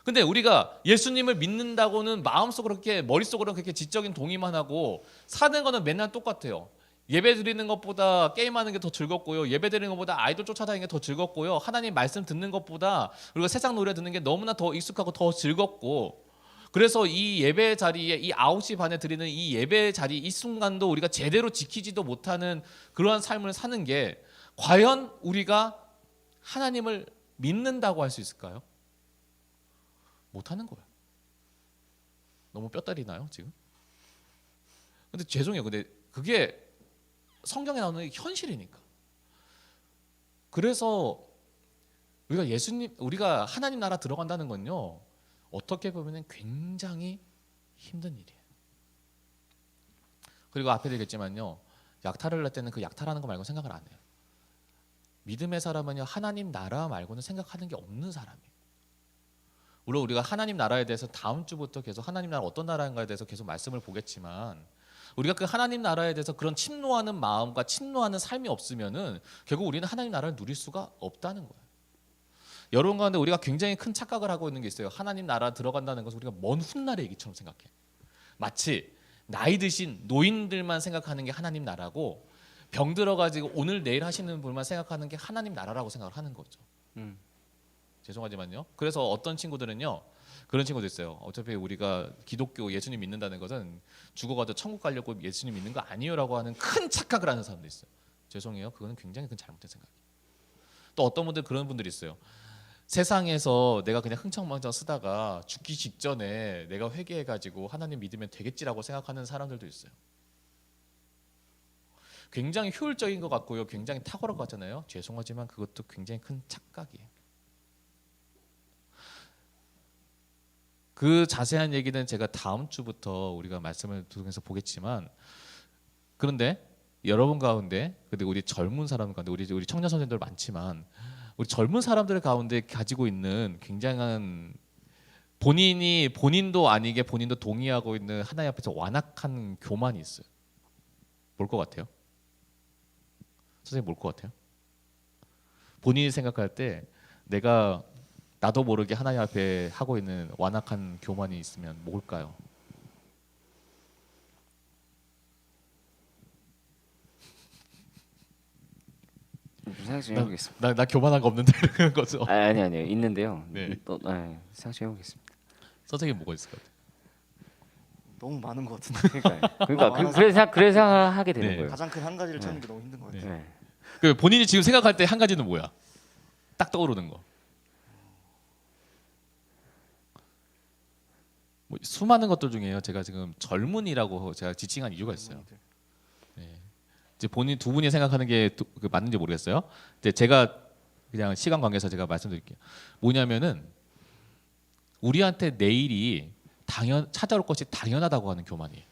근데 우리가 예수님을 믿는다고는 마음속으로 그렇게 머릿속으로 그렇게 지적인 동의만 하고 사는 거는 맨날 똑같아요. 예배 드리는 것보다 게임하는 게 더 즐겁고요. 예배 드리는 것보다 아이돌 쫓아다니는 게 더 즐겁고요. 하나님 말씀 듣는 것보다 우리가 세상 노래 듣는 게 너무나 더 익숙하고 더 즐겁고, 그래서 이 예배 자리에 이 9시 반에 드리는 이 예배 자리 이 순간도 우리가 제대로 지키지도 못하는 그러한 삶을 사는 게 과연 우리가 하나님을 믿는다고 할 수 있을까요? 못하는 거예요. 너무 뼈 때리나요 지금? 근데 죄송해요. 근데 그게 성경에 나오는 현실이니까. 그래서 우리가 하나님 나라 들어간다는 건요 어떻게 보면 굉장히 힘든 일이에요. 그리고 앞에 얘기했지만요 약탈을 할 때는 그 약탈하는 거 말고 생각을 안 해요. 믿음의 사람은요 하나님 나라 말고는 생각하는 게 없는 사람이에요. 물론 우리가 하나님 나라에 대해서 다음 주부터 계속 하나님 나라 어떤 나라인가에 대해서 계속 말씀을 보겠지만, 우리가 그 하나님 나라에 대해서 그런 침노하는 마음과 침노하는 삶이 없으면은 결국 우리는 하나님 나라를 누릴 수가 없다는 거예요. 여러분 가운데 우리가 굉장히 큰 착각을 하고 있는 게 있어요. 하나님 나라 들어간다는 것을 우리가 먼 훗날의 얘기처럼 생각해. 마치 나이 드신 노인들만 생각하는 게 하나님 나라고, 병 들어가지고 오늘 내일 하시는 분만 생각하는 게 하나님 나라라고 생각을 하는 거죠. 죄송하지만요. 그래서 어떤 친구들은요 그런 친구도 있어요. 어차피 우리가 기독교 예수님 믿는다는 것은 죽어가도 천국 가려고 예수님 믿는 거 아니에요라고 하는 큰 착각을 하는 사람도 있어요. 죄송해요. 그거는 굉장히 큰 잘못된 생각이에요. 또 어떤 분들 그런 분들이 있어요. 세상에서 내가 그냥 흥청망청 쓰다가 죽기 직전에 내가 회개해가지고 하나님 믿으면 되겠지라고 생각하는 사람들도 있어요. 굉장히 효율적인 것 같고요. 굉장히 탁월한 것 같잖아요. 죄송하지만 그것도 굉장히 큰 착각이에요. 그 자세한 얘기는 제가 다음 주부터 우리가 말씀을 통해서 보겠지만, 그런데 여러분 가운데, 근데 우리 젊은 사람 가운데, 우리 청년 선생님들 많지만 우리 젊은 사람들 가운데 가지고 있는 굉장한 본인도 아니게 본인도 동의하고 있는 하나님 앞에서 완악한 교만이 있어요. 뭘 것 같아요? 선생님 뭘 것 같아요? 본인이 생각할 때 내가 나도 모르게 하나님 앞에 하고 있는 완악한 교만이 있으면 뭘까요? 생각 좀 해보겠습니다. 나 교만한 거 없는데 이런 거죠. 아니요 있는데요. 네. 생각 좀 해보겠습니다. 선생님 뭐가 있을 것 같아요? 너무 많은 것 같은데. 그러니까 그래서 생각하게 되는 네. 거예요. 가장 큰 한 가지를 찾는 게 너무 힘든 것 같아요. 네. 그 본인이 지금 생각할 때 한 가지는 뭐야? 딱 떠오르는 거. 뭐 수많은 것들 중에요. 제가 지금 젊은이라고 제가 지칭한 이유가 있어요. 이제 본인 두 분이 생각하는 게 맞는지 모르겠어요. 이제 제가 그냥 시간 관계에서 제가 말씀드릴게요. 뭐냐면은 우리한테 내일이 찾아올 것이 당연하다고 하는 교만이에요.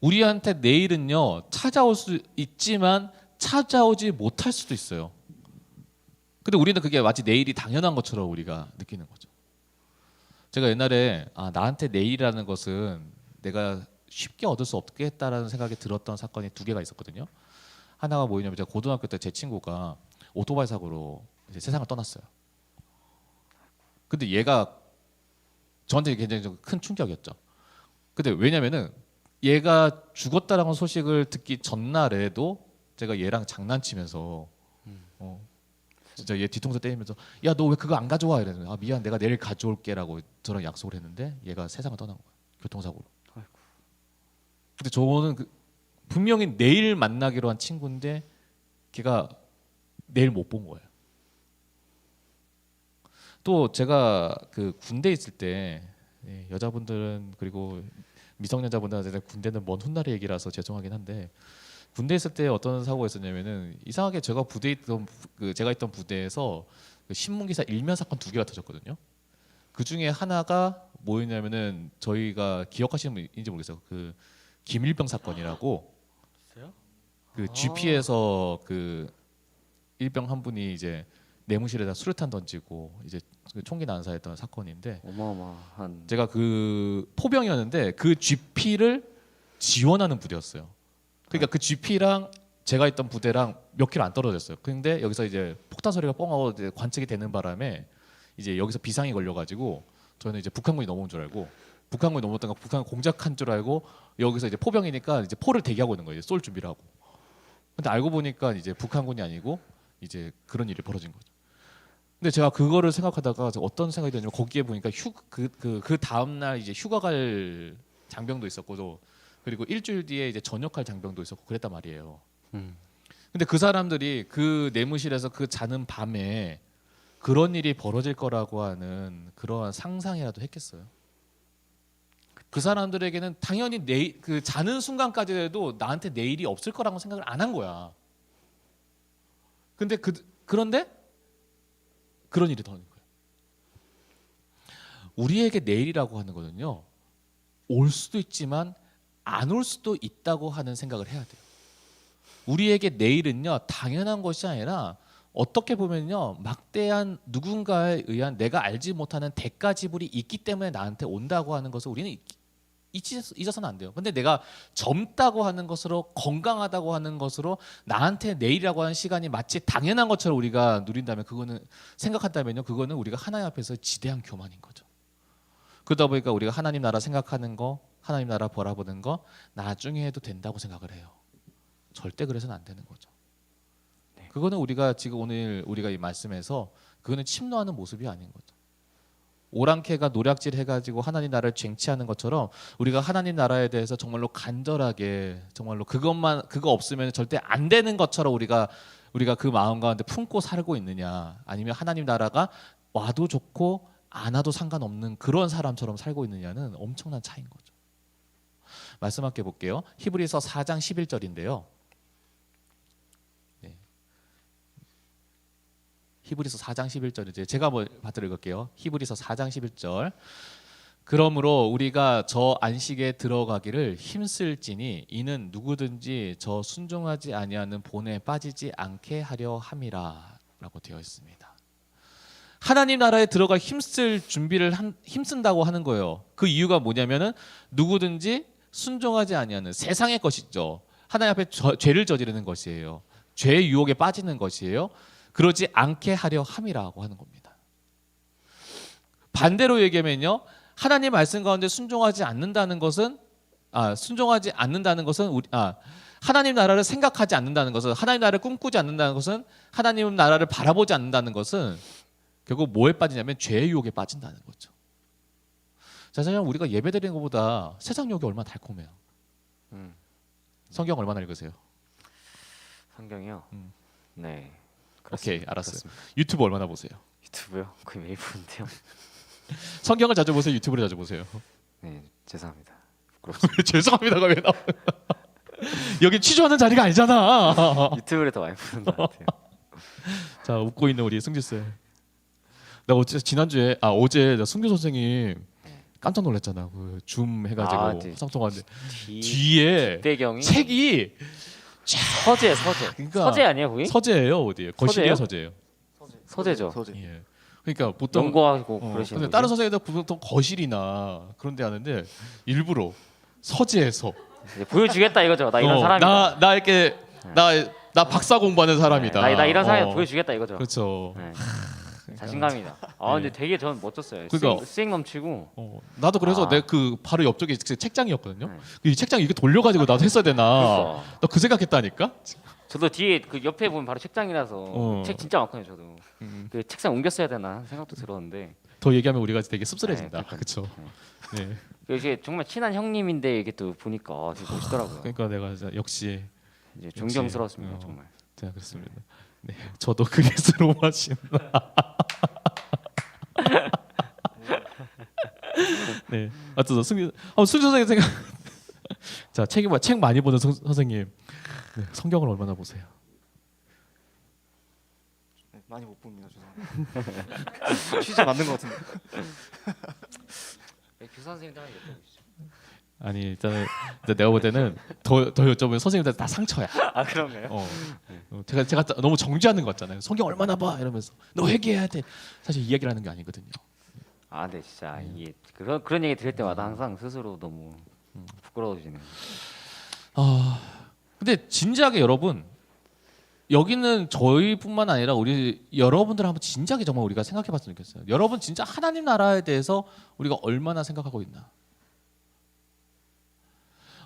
우리한테 내일은요 찾아올 수 있지만 찾아오지 못할 수도 있어요. 근데 우리는 그게 마치 내일이 당연한 것처럼 우리가 느끼는 거죠. 제가 옛날에 나한테 내일이라는 것은 내가 쉽게 얻을 수 없겠다라는 생각이 들었던 사건이 두 개가 있었거든요. 하나가 뭐냐면 제가 고등학교 때 제 친구가 오토바이 사고로 이제 세상을 떠났어요. 근데 얘가 저한테 굉장히 좀 큰 충격이었죠. 근데 왜냐면은 얘가 죽었다라는 소식을 듣기 전날에도 제가 얘랑 장난치면서 진짜 얘 뒤통수 때리면서 야 너 왜 그거 안 가져와 이랬는데 미안 내가 내일 가져올게라고 저랑 약속을 했는데 얘가 세상을 떠난 거예요. 교통사고로. 근데 저는 분명히 내일 만나기로 한 친구인데 걔가 내일 못 본 거예요. 또 제가 그 군대 있을 때 여자분들은 그리고 미성년자분들한테 군대는 먼 훗날의 얘기라서 죄송하긴 한데 군대 있을 때 어떤 사고가 있었냐면은 이상하게 제가 있던 부대에서 그 신문 기사 일면 사건 2개가 터졌거든요. 그 중에 하나가 뭐였냐면은 저희가 기억하시는 분인지 모르겠어요. 그 김일병 사건이라고. 그 GP에서 그 일병 한 분이 이제 내무실에다 수류탄 던지고 이제 그 총기 난사했던 사건인데 어마어마한. 제가 그 포병이었는데 그 GP를 지원하는 부대였어요. 그러니까 그 GP랑 제가 있던 부대랑 몇 킬로 안 떨어졌어요. 근데 여기서 이제 폭탄 소리가 뻥하고 이제 관측이 되는 바람에 이제 여기서 비상이 걸려가지고 저는 이제 북한군이 넘어온 줄 알고 북한군이 넘어왔다가 북한 공작한 줄 알고 여기서 이제 포병이니까 이제 포를 대기하고 있는 거예요. 쏠 준비를 하고. 근데 알고 보니까 이제 북한군이 아니고 이제 그런 일이 벌어진 거죠. 근데 제가 그거를 생각하다가 어떤 생각이 드냐면 거기에 보니까 그 다음 날 이제 휴가 갈 장병도 있었고 그리고 일주일 뒤에 이제 전역할 장병도 있었고 그랬단 말이에요. 근데 그 사람들이 그 내무실에서 그 자는 밤에 그런 일이 벌어질 거라고 하는 그러한 상상이라도 했겠어요. 그 사람들에게는 당연히 그 자는 순간까지라도 나한테 내일이 없을 거라고 생각을 안 한 거야. 근데 그런데 그런 일이 터진 거예요. 우리에게 내일이라고 하는 거는요. 올 수도 있지만 안 올 수도 있다고 하는 생각을 해야 돼요. 우리에게 내일은요. 당연한 것이 아니라 어떻게 보면요. 막대한 누군가에 의한 내가 알지 못하는 대가 지불이 있기 때문에 나한테 온다고 하는 것을 우리는 잊어서는 안 돼요. 근데 내가 젊다고 하는 것으로 건강하다고 하는 것으로 나한테 내일이라고 하는 시간이 마치 당연한 것처럼 우리가 누린다면 그거는 생각한다면요. 그거는 우리가 하나님 앞에서 지대한 교만인 거죠. 그러다 보니까 우리가 하나님 나라 생각하는 거, 하나님 나라 바라보는 거 나중에 해도 된다고 생각을 해요. 절대 그래서는 안 되는 거죠. 그거는 우리가 지금 오늘 우리가 이 말씀에서 그거는 침노하는 모습이 아닌 거죠. 오랑캐가 노략질 해가지고 하나님 나라를 쟁취하는 것처럼 우리가 하나님 나라에 대해서 정말로 간절하게 정말로 그거 없으면 절대 안 되는 것처럼 우리가 그 마음 가운데 품고 살고 있느냐 아니면 하나님 나라가 와도 좋고 안 와도 상관없는 그런 사람처럼 살고 있느냐는 엄청난 차이인 거죠. 말씀할게 볼게요. 히브리서 4장 11절인데요. 히브리서 4장 11절 이제 제가 받들어 읽을게요. 히브리서 4장 11절. 그러므로 우리가 저 안식에 들어가기를 힘쓸지니 이는 누구든지 저 순종하지 아니하는 본에 빠지지 않게 하려 함이라라고 되어 있습니다. 하나님 나라에 들어갈 힘쓸 준비를 힘쓴다고 하는 거예요. 그 이유가 뭐냐면은 누구든지 순종하지 아니하는 세상의 것이죠. 하나님 앞에 죄를 저지르는 것이에요. 죄의 유혹에 빠지는 것이에요. 그러지 않게 하려 함이라고 하는 겁니다. 반대로 얘기하면요. 하나님 말씀 가운데 순종하지 않는다는 것은 하나님 나라를 생각하지 않는다는 것은 하나님 나라를 꿈꾸지 않는다는 것은 하나님 나라를 바라보지 않는다는 것은 결국 뭐에 빠지냐면 죄의 유혹에 빠진다는 거죠. 자, 사실 우리가 예배드리는 것보다 세상 유혹이 얼마나 달콤해요. 성경 얼마나 읽으세요? 성경이요? 네. 오케이, 알았어요. 그렇습니다. 유튜브 얼마나 보세요? 유튜브요? 거의 매일 보는데요. 성경을 자주 보세요? 유튜브를 자주 보세요? 네, 죄송합니다. 죄송합니다가 왜 나와? 여기 취조하는 자리가 아니잖아. 유튜브를 더 많이 보는 것 같아요. 자, 웃고 있는 우리 승규 쌤. 나 어제 나 승규 선생님 깜짝 놀랐잖아. 그 줌 해가지고 네. 화상 통화인데 뒤에 배경이 책이 서재. 그러니까 서재 아니에요, 거기? 서재예요, 어디에? 거실이에요, 서재요? 서재예요. 서재죠. 서재. 예. 그러니까 보통 연구하고 그러시는 근데 다른 선생님들 보통 거실이나 그런 데 하는데 일부러 서재에서 이제 보여주겠다 이거죠. 나 이런 사람이다. 나 이렇게 나 박사 공부하는 사람이다. 나 이런 사람이 보여주겠다 이거죠. 그렇죠. 네. 그러니까. 자신감이다. 근데 되게 전 멋졌어요. 그러니까. 스윙 넘치고. 나도 그래서 내 그 바로 옆쪽에 책장이었거든요. 네. 이 책장 이렇게 돌려가지고 나도 했어야 되나? 그러니까. 나 그 생각했다니까. 저도 뒤에 그 옆에 보면 바로 책장이라서 책 진짜 많거든요. 저도 그 책상 옮겼어야 되나 생각도 들었는데. 더 얘기하면 우리가 되게 씁쓸해진다. 네, 그렇죠. 네. 이게 정말 친한 형님인데 이게 또 보니까 되게 멋있더라고요. 그러니까 내가 진짜 역시 이제 존경스러웠습니다, 역시, 정말. 제가 그렇습니다. 네, 저도 그리스 로마 신나. 네, 하여튼 승규 선생님 생각. 자, 책 많이 보는 선생님. 네, 성경을 얼마나 보세요? 네, 많이 못 봅니다. 죄송합니다. 취재 맞는 것 같은데. 교사 선생님들 하나 여쭤보시죠. 아니 일단은 내가 볼 때는 더 여쭤보면 선생님들 다 상처야. 아 그런가요? 제가 너무 정죄하는 것 같잖아요. 성경 얼마나 봐 이러면서 너 회개해야 돼. 사실 이 얘기를 하는 게 아니거든요. 아, 네 진짜 이게 그런 얘기 들을 때마다 항상 스스로 너무 부끄러워지네요. 근데 진지하게 여러분 여기는 저희뿐만 아니라 우리 여러분들 한번 진지하게 정말 우리가 생각해봤으면 좋겠어요. 여러분 진짜 하나님 나라에 대해서 우리가 얼마나 생각하고 있나?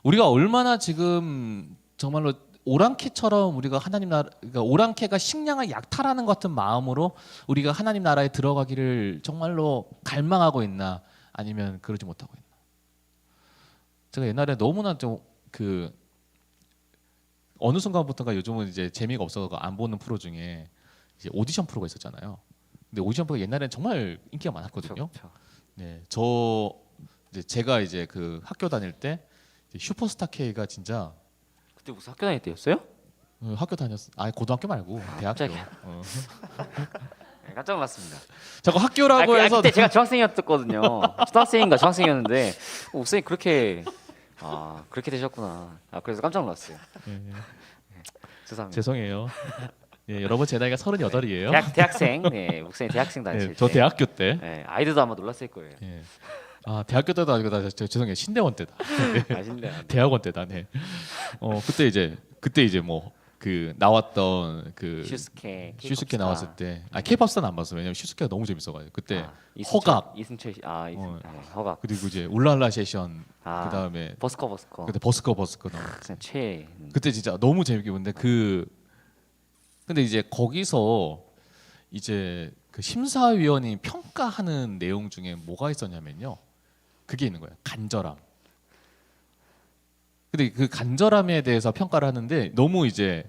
우리가 얼마나 지금 정말로 오랑캐처럼 우리가 하나님 나라, 그러니까 오랑캐가 식량을 약탈하는 것 같은 마음으로 우리가 하나님 나라에 들어가기를 정말로 갈망하고 있나? 아니면 그러지 못하고 있나? 제가 옛날에 너무나 좀 그 어느 순간부터가 요즘은 이제 재미가 없어서 안 보는 프로 중에 이제 오디션 프로가 있었잖아요. 근데 오디션 프로가 옛날에는 정말 인기가 많았거든요. 그렇죠. 네, 제가 이제 그 학교 다닐 때 이제 슈퍼스타 K가 진짜 그때 무슨 학교 다닐 때였어요? 학교 고등학교 말고 대학교. 갑자기. 네, 깜짝 놀랐습니다. 자꾸 학교라고 해서 그때 제가 중학생이었거든요. 초등학생인가 중학생이었는데 목사님 그렇게 되셨구나. 그래서 깜짝 놀랐어요. 죄송합니다. 죄송해요. 예, 여러분 제 나이가 38이에요. 대학생, 네, 목사님 대학생 다니실 네, 때. 저 대학교 때. 네, 아이들도 아마 놀랐을 거예요. 예. 대학교 때도 아니고 죄송해요. 신대원 때다. 아신데. 대학원 때다. 네. 그때 이제 뭐 그 나왔던 그 슈스케 나왔을 때 K-팝스타는 안 봤어. 왜냐면 슈스케가 너무 재밌어가지고 그때 허각 이승철 허각 그리고 이제 울랄라 세션 그다음에 버스커 그때 버스커 나왔어. 진짜 최 그때 진짜 너무 재밌게 본데 근데 이제 거기서 이제 그 심사위원이 평가하는 내용 중에 뭐가 있었냐면요. 그게 있는 거예요. 간절함. 근데 그 간절함에 대해서 평가를 하는데 너무 이제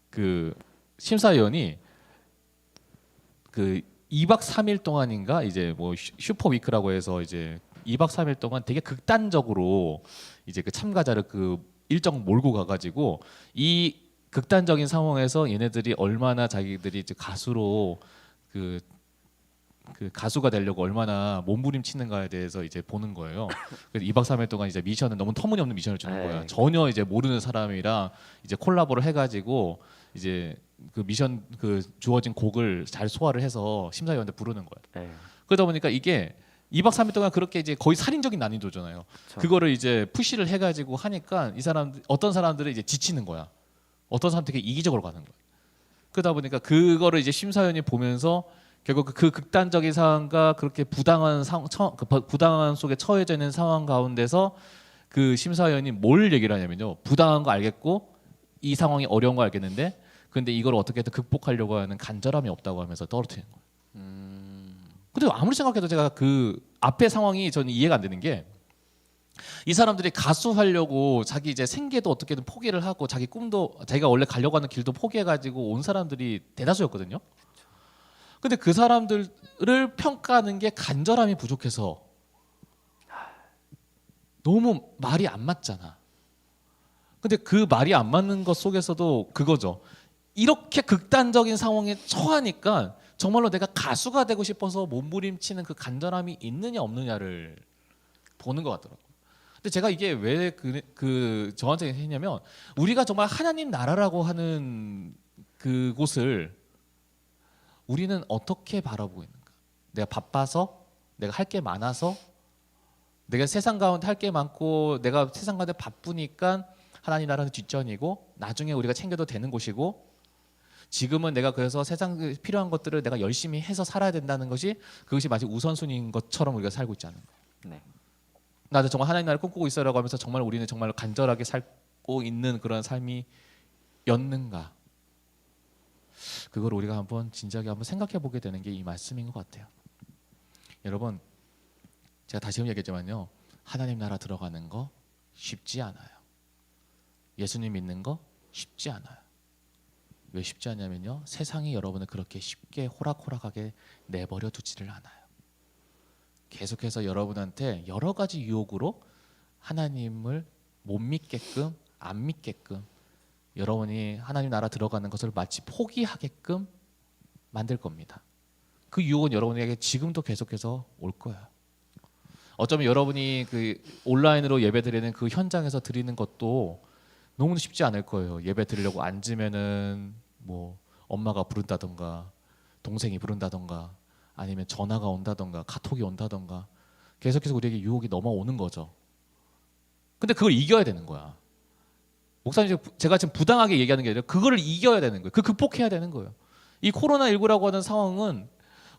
그 심사위원이 그 2박 3일 동안인가 이제 뭐 슈퍼 위크라고 해서 이제 2박 3일 동안 되게 극단적으로 이제 그 참가자를 그 일정 몰고 가가지고 이 극단적인 상황에서 얘네들이 얼마나 자기들이 이제 가수로 그 가수가 되려고 얼마나 몸부림치는가에 대해서 이제 보는 거예요. 그래서 2박 3일 동안 이제 미션을 너무 터무니없는 미션을 주는 거야. 전혀 이제 모르는 사람이랑 이제 콜라보를 해가지고 이제 그 미션 그 주어진 곡을 잘 소화를 해서 심사위원한테 부르는 거야. 그러다 보니까 이게 2박 3일 동안 그렇게 이제 거의 살인적인 난이도잖아요. 그쵸. 그거를 이제 푸시를 해가지고 하니까 어떤 사람들은 이제 지치는 거야. 어떤 사람 되게 이기적으로 가는 거야. 그러다 보니까 그거를 이제 심사위원이 보면서 결국 그 극단적인 상황과 그렇게 부당한 속에 처해져 있는 상황 가운데서 그 심사위원이 뭘 얘기를 하냐면요. 부당한 거 알겠고 이 상황이 어려운 거 알겠는데 근데 이걸 어떻게든 극복하려고 하는 간절함이 없다고 하면서 떨어뜨리는 거예요. 근데 아무리 생각해도 제가 그 앞의 상황이 저는 이해가 안 되는 게 이 사람들이 가수 하려고 자기 이제 생계도 어떻게든 포기를 하고 자기 꿈도 자기가 원래 가려고 하는 길도 포기해가지고 온 사람들이 대다수였거든요. 근데 그 사람들을 평가하는 게 간절함이 부족해서 너무 말이 안 맞잖아. 근데 그 말이 안 맞는 것 속에서도 그거죠. 이렇게 극단적인 상황에 처하니까 정말로 내가 가수가 되고 싶어서 몸부림치는 그 간절함이 있느냐 없느냐를 보는 것 같더라고요. 근데 제가 이게 왜 저한테 했냐면 우리가 정말 하나님 나라라고 하는 그곳을 우리는 어떻게 바라보고 있는가? 내가 바빠서, 내가 할 게 많아서, 내가 세상 가운데 할 게 많고, 내가 세상 가운데 바쁘니까 하나님 나라는 뒷전이고, 나중에 우리가 챙겨도 되는 곳이고, 지금은 내가 그래서 세상에 필요한 것들을 내가 열심히 해서 살아야 된다는 것이 그것이 마치 우선순위인 것처럼 우리가 살고 있지 않은 거예요. 네. 나도 정말 하나님 나라를 꿈꾸고 있어라고 하면서 정말 우리는 정말 간절하게 살고 있는 그런 삶이었는가? 그걸 우리가 한번 진지하게 한번 생각해 보게 되는 게 이 말씀인 것 같아요. 여러분, 제가 다시 얘기했지만요, 하나님 나라 들어가는 거 쉽지 않아요. 예수님 믿는 거 쉽지 않아요. 왜 쉽지 않냐면요, 세상이 여러분을 그렇게 쉽게 호락호락하게 내버려 두지를 않아요. 계속해서 여러분한테 여러 가지 유혹으로 하나님을 못 믿게끔, 안 믿게끔 여러분이 하나님 나라 들어가는 것을 마치 포기하게끔 만들 겁니다. 그 유혹은 여러분에게 지금도 계속해서 올 거예요. 어쩌면 여러분이 그 온라인으로 예배드리는 그 현장에서 드리는 것도 너무 쉽지 않을 거예요. 예배 드리려고 앉으면은 뭐 엄마가 부른다던가 동생이 부른다던가 아니면 전화가 온다던가 카톡이 온다던가 계속해서 우리에게 유혹이 넘어오는 거죠. 근데 그걸 이겨야 되는 거야. 목사님, 제가 지금 부당하게 얘기하는 게 아니라 그거를 이겨야 되는 거예요. 그 극복해야 되는 거예요. 이 코로나19라고 하는 상황은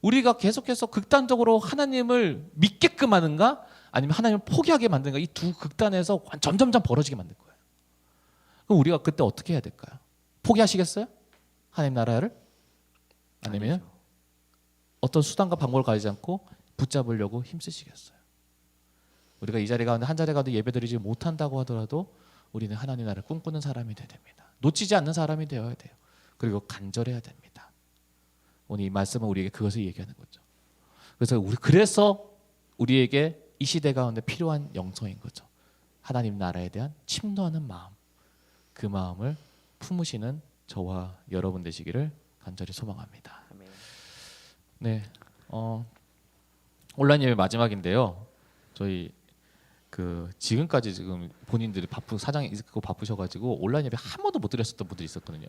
우리가 계속해서 극단적으로 하나님을 믿게끔 하는가 아니면 하나님을 포기하게 만드는가, 이 두 극단에서 점점점 벌어지게 만들 거예요. 그럼 우리가 그때 어떻게 해야 될까요? 포기하시겠어요? 하나님 나라를? 아니면 어떤 수단과 방법을 가지지 않고 붙잡으려고 힘쓰시겠어요? 우리가 이 자리 가운데 한 자리 가운데 예배드리지 못한다고 하더라도 우리는 하나님 나라를 꿈꾸는 사람이 되어야 됩니다. 놓치지 않는 사람이 되어야 돼요. 그리고 간절해야 됩니다. 오늘 이 말씀은 우리에게 그것을 얘기하는 거죠. 그래서 우리에게 이 시대 가운데 필요한 영성인 거죠. 하나님 나라에 대한 침노하는 마음, 그 마음을 품으시는 저와 여러분 되시기를 간절히 소망합니다. 아멘. 네, 온라인 예배 마지막인데요. 저희 그 지금까지 지금 본인들이 사장이 있고 바쁘셔가지고 온라인 예배 한 번도 못 드렸었던 분들이 있었거든요.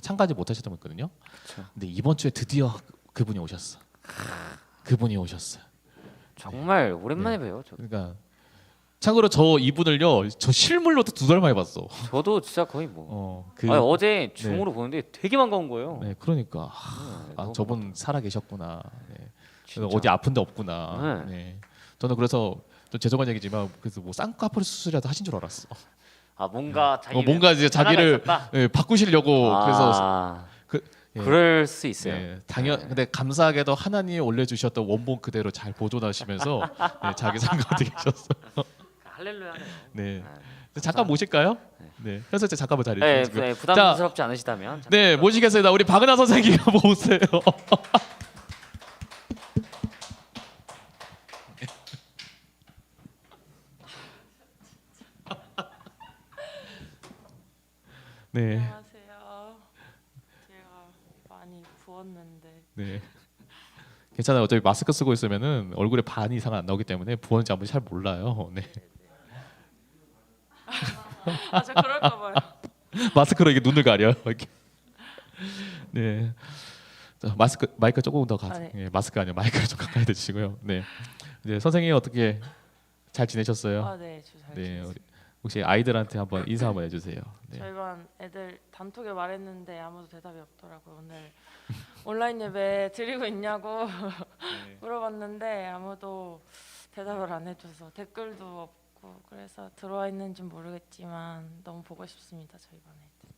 참가하지 못하셨던 분 있거든요. 그쵸. 근데 이번 주에 드디어 그분이 오셨어. 그분이 오셨어요. 정말 오랜만에 봬요. 그러니까 참고로 저 이분을요, 저 실물로도 2달 만에 봤어. 저도 진짜 거의 뭐 그 어제 줌으로 보는데 되게 반가운 거예요. 네, 그러니까 너무 저분 살아 계셨구나. 네. 진짜. 어디 아픈데 없구나. 네. 네. 저는 그래서 좀 죄송한 얘기지만 그래서 뭐 쌍꺼풀 수술이라도 하신 줄 알았어. 뭔가 자기 뭔가 이제 자기를 바꾸시려고 그래서 예. 그럴 수 있어요. 네, 근데 감사하게도 하나님이 올려주셨던 원본 그대로 잘 보존하시면서 네, 자기 상가도 계셨어요. 할렐루야네요. 네. 잠깐 모실까요? 네. 그래서 이제 잠깐만 자리 네, 주시고요. 네, 부담스럽지 않으시다면. 네, 모시겠습니다. 우리 박은하 선생님 모으세요. 네. 안녕하세요. 제가 많이 부었는데 네. 괜찮아요. 어차피 마스크 쓰고 있으면은 얼굴에 반 이상 안 나오기 때문에 부었는지 아무도 잘 몰라요. 네. 저 그럴까 봐요. 마스크로 이게 눈을 가려요. 이렇게. 네. 자, 마이크 조금 더 네. 예, 마스크 아니요, 마이크를 좀 가까이 대주시고요. 네. 이제 선생님 어떻게 잘 지내셨어요? 네, 저잘 네. 지냈어요. 혹시 아이들한테 한번 인사 한번 해주세요. 네. 저희 반 애들 단톡에 말했는데 아무도 대답이 없더라고요. 오늘 온라인 예배 드리고 있냐고 물어봤는데 아무도 대답을 안 해줘서 댓글도 없고 그래서 들어와 있는지 모르겠지만 너무 보고 싶습니다. 저희 반 애들.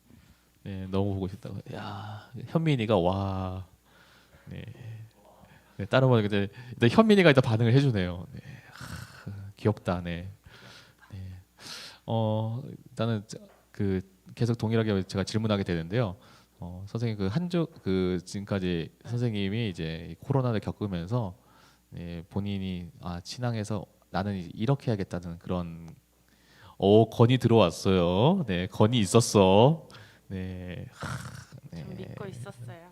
네, 너무 보고 싶다고. 야, 현민이가 와. 네. 네, 다른 분 근데 일단 현민이가 일단 반응을 해주네요. 네. 귀엽다. 네. 네. 일단은 그 계속 동일하게 제가 질문하게 되는데요. 선생님 그 지금까지 선생님이 이제 코로나를 겪으면서 본인이 신앙에서 나는 이렇게 해야겠다는 그런 건이 들어왔어요. 네, 건이 있었어. 네. 좀 믿고 있었어요.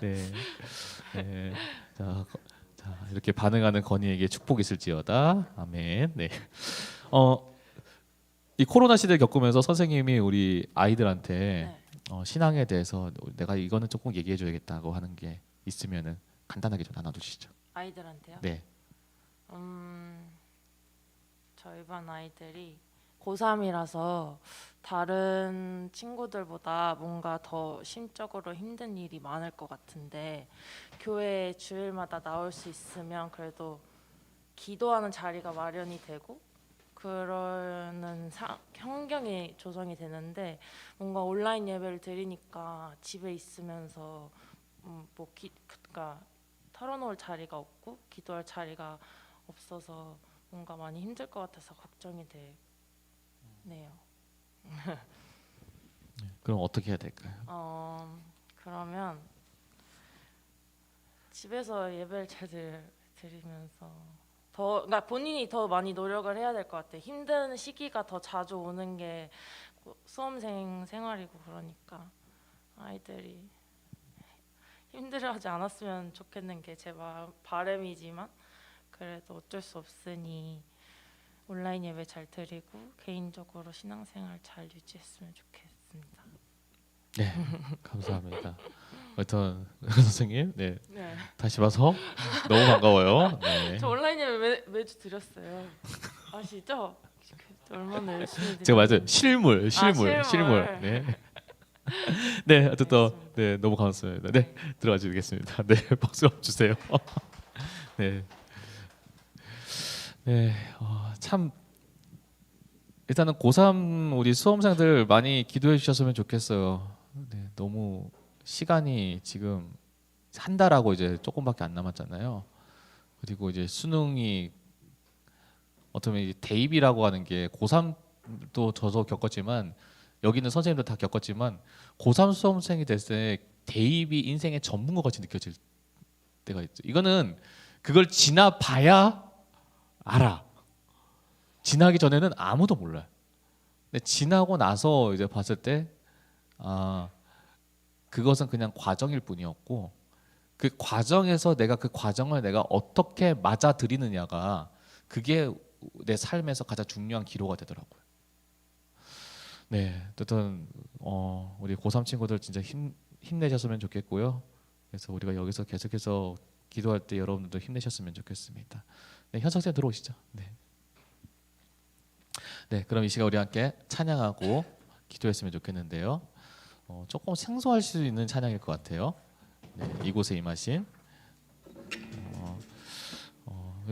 네. 네. 자, 이렇게 반응하는 건이에게 축복이 있을지어다. 아멘. 네. 이 코로나 시대를 겪으면서 선생님이 우리 아이들한테 신앙에 대해서 내가 이거는 조금 얘기해 줘야겠다고 하는 게 있으면은 간단하게 좀 나눠주시죠. 아이들한테요? 네. 저희 반 아이들이 고3이라서 다른 친구들보다 뭔가 더 심적으로 힘든 일이 많을 것 같은데 교회 주일마다 나올 수 있으면 그래도 기도하는 자리가 마련이 되고 그러는 환경이 조성이 되는데 뭔가 온라인 예배를 드리니까 집에 있으면서 그러니까 털어놓을 자리가 없고 기도할 자리가 없어서 뭔가 많이 힘들 것 같아서 걱정이 되네요. 그럼 어떻게 해야 될까요? 그러면 집에서 예배를 잘 드리면서 그러니까 본인이 더 많이 노력을 해야 될 것 같아요. 힘든 시기가 더 자주 오는 게 수험생 생활이고 그러니까 아이들이 힘들어하지 않았으면 좋겠는 게 제 바람이지만 그래도 어쩔 수 없으니 온라인 예배 잘 드리고 개인적으로 신앙생활 잘 유지했으면 좋겠습니다. 네, 감사합니다. 하여튼 선생님, 네, 네. 다시 봐서 너무 반가워요. 네. 저 온라인 예배 매주 드렸어요. 아시죠? 얼마나 열심히 제가 맞아요. 드렸는지. 실물. 실물. 네. 네, 어쨌든 네, 너무 감사합니다. 네, 들어가 주겠습니다. 네, 박수 한번 주세요. 네, 네, 참 일단은 고3 우리 수험생들 많이 기도해 주셨으면 좋겠어요. 네, 너무 시간이 지금 한 달하고 이제 조금밖에 안 남았잖아요. 그리고 이제 수능이 어쩌면 이제 대입이라고 하는 게 고3도 저도 겪었지만 여기 있는 선생님도 다 겪었지만 고3 수험생이 됐을 때 대입이 인생의 전문가 같이 느껴질 때가 있죠. 이거는 그걸 지나봐야 알아. 지나기 전에는 아무도 몰라요. 근데 지나고 나서 이제 봤을 때 그것은 그냥 과정일 뿐이었고 그 과정에서 내가 그 과정을 내가 어떻게 맞아들이느냐가 그게 내 삶에서 가장 중요한 기로가 되더라고요. 네, 어쨌든 우리 고3 친구들 진짜 힘내셨으면 좋겠고요. 그래서 우리가 여기서 계속해서 기도할 때 여러분들도 힘내셨으면 좋겠습니다. 네, 현석 쌤 들어오시죠. 네. 네, 그럼 이 시간 우리 함께 찬양하고 기도했으면 좋겠는데요. 조금 생소할 수 있는 찬양일 것 같아요. 네, 이곳에 임하신.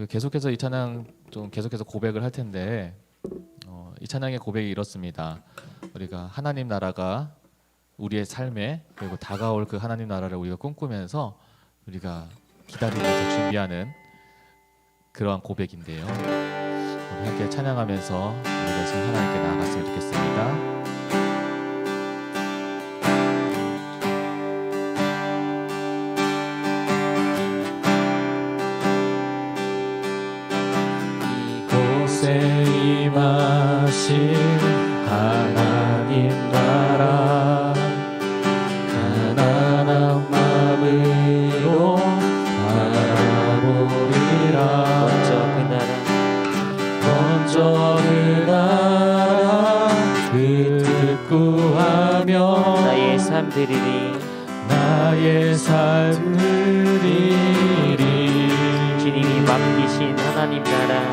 계속해서 이 찬양 좀 계속해서 고백을 할 텐데 이 찬양의 고백이 이렇습니다. 우리가 하나님 나라가 우리의 삶에 그리고 다가올 그 하나님 나라를 우리가 꿈꾸면서 우리가 기다리면서 준비하는 그러한 고백인데요. 우리 함께 찬양하면서 우리가 지금 하나님께 나아갔으면 좋겠습니다. 이곳에 임하신 하나님 나라 가난한 마음으로 바라보리라. 먼저 그 나라 그 뜻 구하며 나의 삶 드리리. 나의 삶 누리리. 주님이 맡기신 하나님 나라.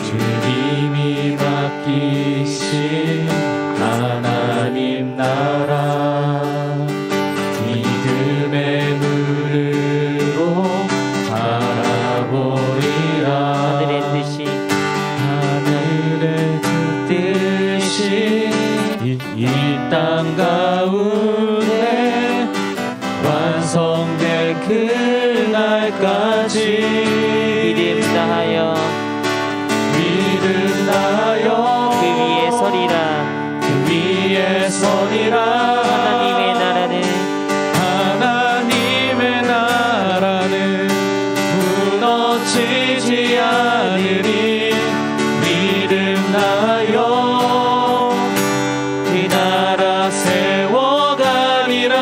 주님이 맡기신 하나님 나라 믿음의 눈으로 바라보리라. 하늘의 뜻이 하늘의 뜻이 이 땅 가운데 완성될 그날까지 믿음 다하여 믿음 다하여 그 위에 서리라. 그 위에 서리라. 하나님의 나라는 무너지지 않으리. 믿음 다하여 그 나라 세워가리라.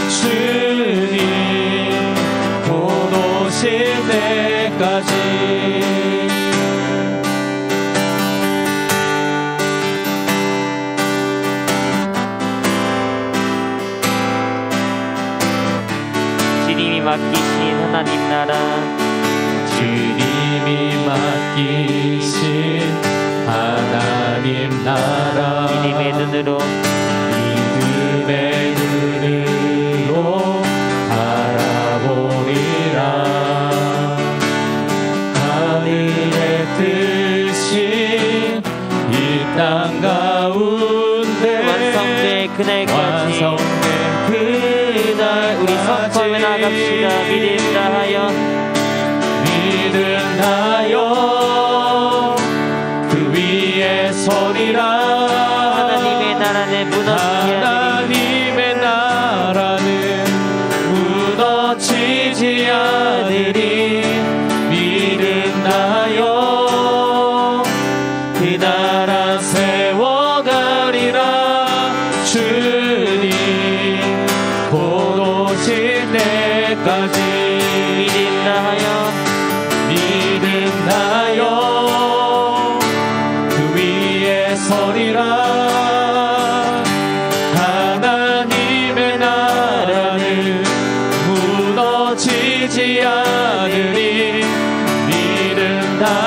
주님 곧 오실 때까지. 주님이 맡기신 하나님 나라. 주님이 맡기신 하나님 나라 믿음의 눈으로 믿음의 눈으로 바라보리라. 하늘의 뜻이 이 땅 가운데 완성될 그날까지 완성될 그날 우리 선포하며 나갑시다. 믿음 다하여 믿음 다하여 그 위에 서리라. 하나님의 나라는 무너지지 않으리. 하나님의 나라는 무너지지 않으리. 믿음 다하여 그 나라 세워가리라.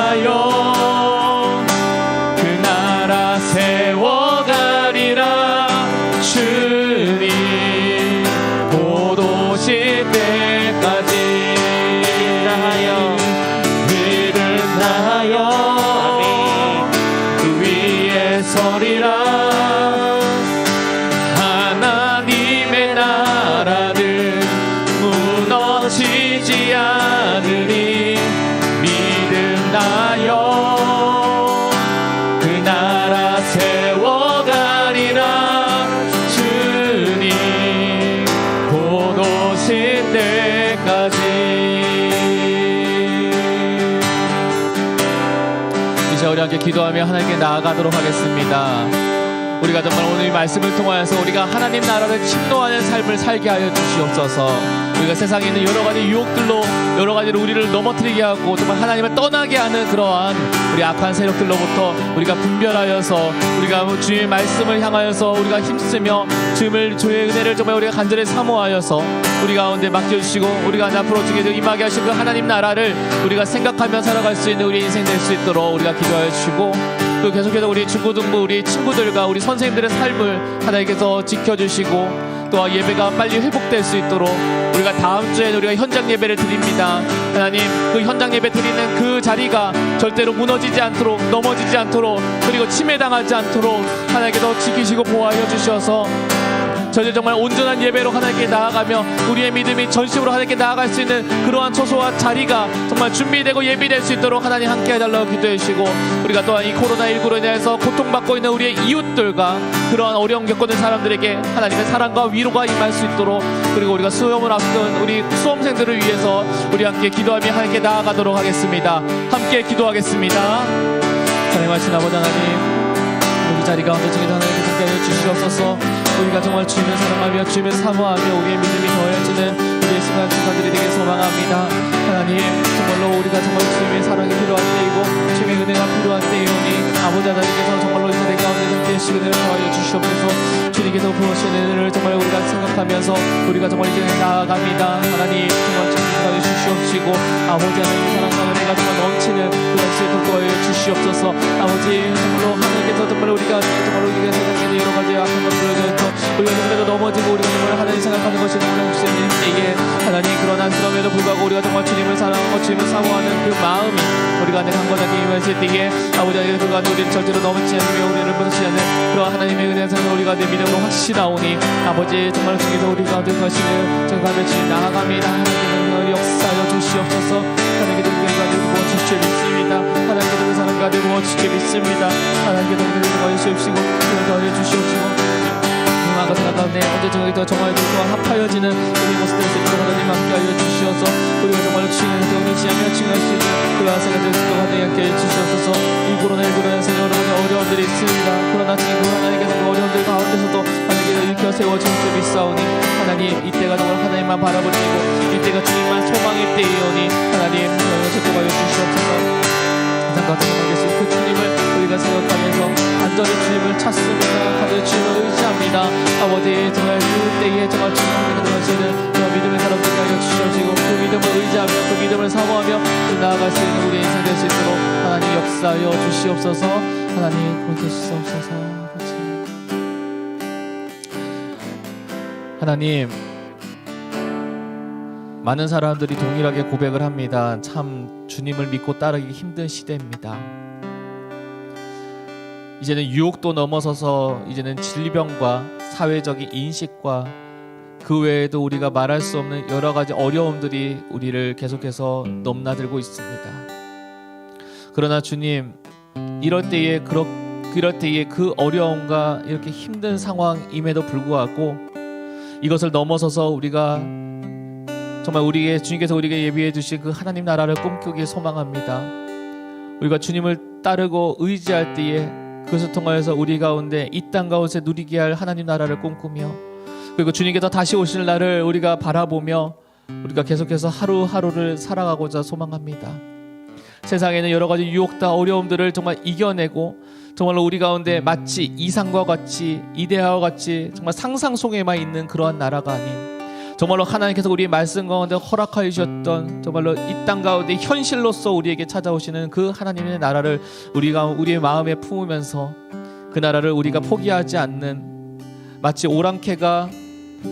나요 그 나라 세워가리라 주님 곧 오실 때까지 믿음나요 그 위에 서리라 하나님의 나라는 무너지지 않으리 믿음나요 그 나라 세워가리라 주님 곧 오실 때까지. 이제 우리 함께 기도하며 하나님께 나아가도록 하겠습니다. 우리가 정말 오늘 이 말씀을 통하여서 우리가 하나님 나라를 침노하는 삶을 살게 하여 주시옵소서. 우리가 세상에 있는 여러 가지 유혹들로 여러 가지로 우리를 넘어뜨리게 하고 정말 하나님을 떠나게 하는 그러한 우리 악한 세력들로부터 우리가 분별하여서 우리가 주의 말씀을 향하여서 우리가 힘쓰며 주의 은혜를 정말 우리가 간절히 사모하여서 우리 가운데 맡겨주시고 우리가 앞으로 주께 임하게 하신 그 하나님 나라를 우리가 생각하며 살아갈 수 있는 우리 인생 될 수 있도록 우리가 기도하여 주시고 또 계속해서 우리 중고등부 우리 친구들과 우리 선생님들의 삶을 하나님께서 지켜주시고 또 예배가 빨리 회복될 수 있도록 우리가 다음 주에는 우리가 현장 예배를 드립니다. 하나님 그 현장 예배 드리는 그 자리가 절대로 무너지지 않도록 넘어지지 않도록 그리고 침해당하지 않도록 하나님께서 지키시고 보호하여 주셔서 저희들 정말 온전한 예배로 하나님께 나아가며 우리의 믿음이 전심으로 하나님께 나아갈 수 있는 그러한 처소와 자리가 정말 준비되고 예비될 수 있도록 하나님 함께 해달라고 기도해 주시고 우리가 또한 이 코로나19로 인해서 고통받고 있는 우리의 이웃들과 그러한 어려움 겪고 있는 사람들에게 하나님의 사랑과 위로가 임할 수 있도록 그리고 우리가 수험을 앞둔 우리 수험생들을 위해서 우리 함께 기도하며 하나님께 나아가도록 하겠습니다. 함께 기도하겠습니다. 사랑하신 아버지 하나님 우리 자리 가운데 주님 하나님께 함께하여 주시옵소서. 우리가 정말 주님을 사랑하며 주님을 사모하며 우리의 믿음이 더해지는 우리의 시간 순간들이 되게 소망합니다. 하나님 정말로 우리가 정말 주님의 사랑이 필요한 때이고 주님의 은혜가 필요한 때이오니 아버지 하나님께서 정말로 이 자리 가운데 함께해 주시는 은혜를 더하여 주시옵소서. 주님께서 부어주시는 은혜를 정말 우리가 생각하면서 우리가 정말 이제 나아갑니다. 하나님 정말 주님께서 주시옵시고 아버지 하나님의 사랑과 은혜가 정말 넘치는 그런 시를 도와여 주시옵소서. 아버지 정말로 하나님께서 정말 우리가 세상에 있는 여러 가지 악한 것들을 우리가 정말로 넘어지고 우리가 정말 하나님 생각하는 것이 정말 혹시 때에 하나님 그러나 그럼에도 불구하고 우리가 정말 주님을 사랑하고 주님을 사모하는 그 마음이 우리가 내 강건하게 임했을 때에 아버지 하나님 그가 우리를 절대로 넘어지지 않으며 우리를 무너지지 않는 그런 하나님의 은혜에서 우리가 내 믿음으로 확신하오니 아버지 정말 주께서 우리가 될 것이는 정말 주님 나아갑니다. 하나님께서 역사하여 주시옵소서. 하나님께서 우리가 되고 주실 믿습니다. 하나님께서 그 사람과 되고 주실 믿습니다. 하나님께서 우리가 주시옵시고 그를 더해 주시옵시고 아까 생각하네 언제든지 더 정말 그와 합하여지는 우리 모습 될 수 있도록 하나님 함께하여 주시어서 우리가 정말로 주님을 의지하며 칭할 수 있는 그 아세가 될 수 있도록 하나님 함께해 주시옵소서. 이 코로나19로 인해서 여러 가지 어려움들이 있습니다. 그러나 지금 하나님께서 그 어려움들 가운데서도 하나님께서 일으켜 세워주신 줄 믿사오니 하나님 이때가 정말 하나님만 바라보시고 이때가 주님만 소망일 때이오니 하나님 제공하여 주시옵소서. 항상 같은 계신 그 주님을 우리가 생각하면서 간절히 주님을 찾습니다. 간절히 주님을 의지합니다. 아버지 정말 그때에 정말 주님을 들어가시는 그런 믿음의 사람들이 하여 주시옵시고 그 믿음을 의지하며 그 믿음을 사모하며 나아갈 수 있는 우리 인생 될 수 있도록 하나님 역사하여 주시옵소서. 하나님 그렇게 주시옵소서. 하나님 많은 사람들이 동일하게 고백을 합니다. 참 주님을 믿고 따르기 힘든 시대입니다. 이제는 유혹도 넘어서서 이제는 질병과 사회적인 인식과 그 외에도 우리가 말할 수 없는 여러 가지 어려움들이 우리를 계속해서 넘나들고 있습니다. 그러나 주님 이럴 때에 그 어려움과 이렇게 힘든 상황임에도 불구하고 이것을 넘어서서 우리가 정말 주님께서 우리에게 예비해 주신 그 하나님 나라를 꿈꾸길 소망합니다. 우리가 주님을 따르고 의지할 때에 그것을 통하여서 우리 가운데 이 땅 가운데 누리게 할 하나님 나라를 꿈꾸며 그리고 주님께서 다시 오실 날을 우리가 바라보며 우리가 계속해서 하루하루를 살아가고자 소망합니다. 세상에는 여러 가지 유혹과 어려움들을 정말 이겨내고 정말로 우리 가운데 마치 이상과 같이 이데아와 같이 정말 상상 속에만 있는 그러한 나라가 아닌 정말로 하나님께서 우리의 말씀 가운데 허락하여 주셨던 정말로 이 땅 가운데 현실로서 우리에게 찾아오시는 그 하나님의 나라를 우리가 우리의 마음에 품으면서 그 나라를 우리가 포기하지 않는, 마치 오랑캐가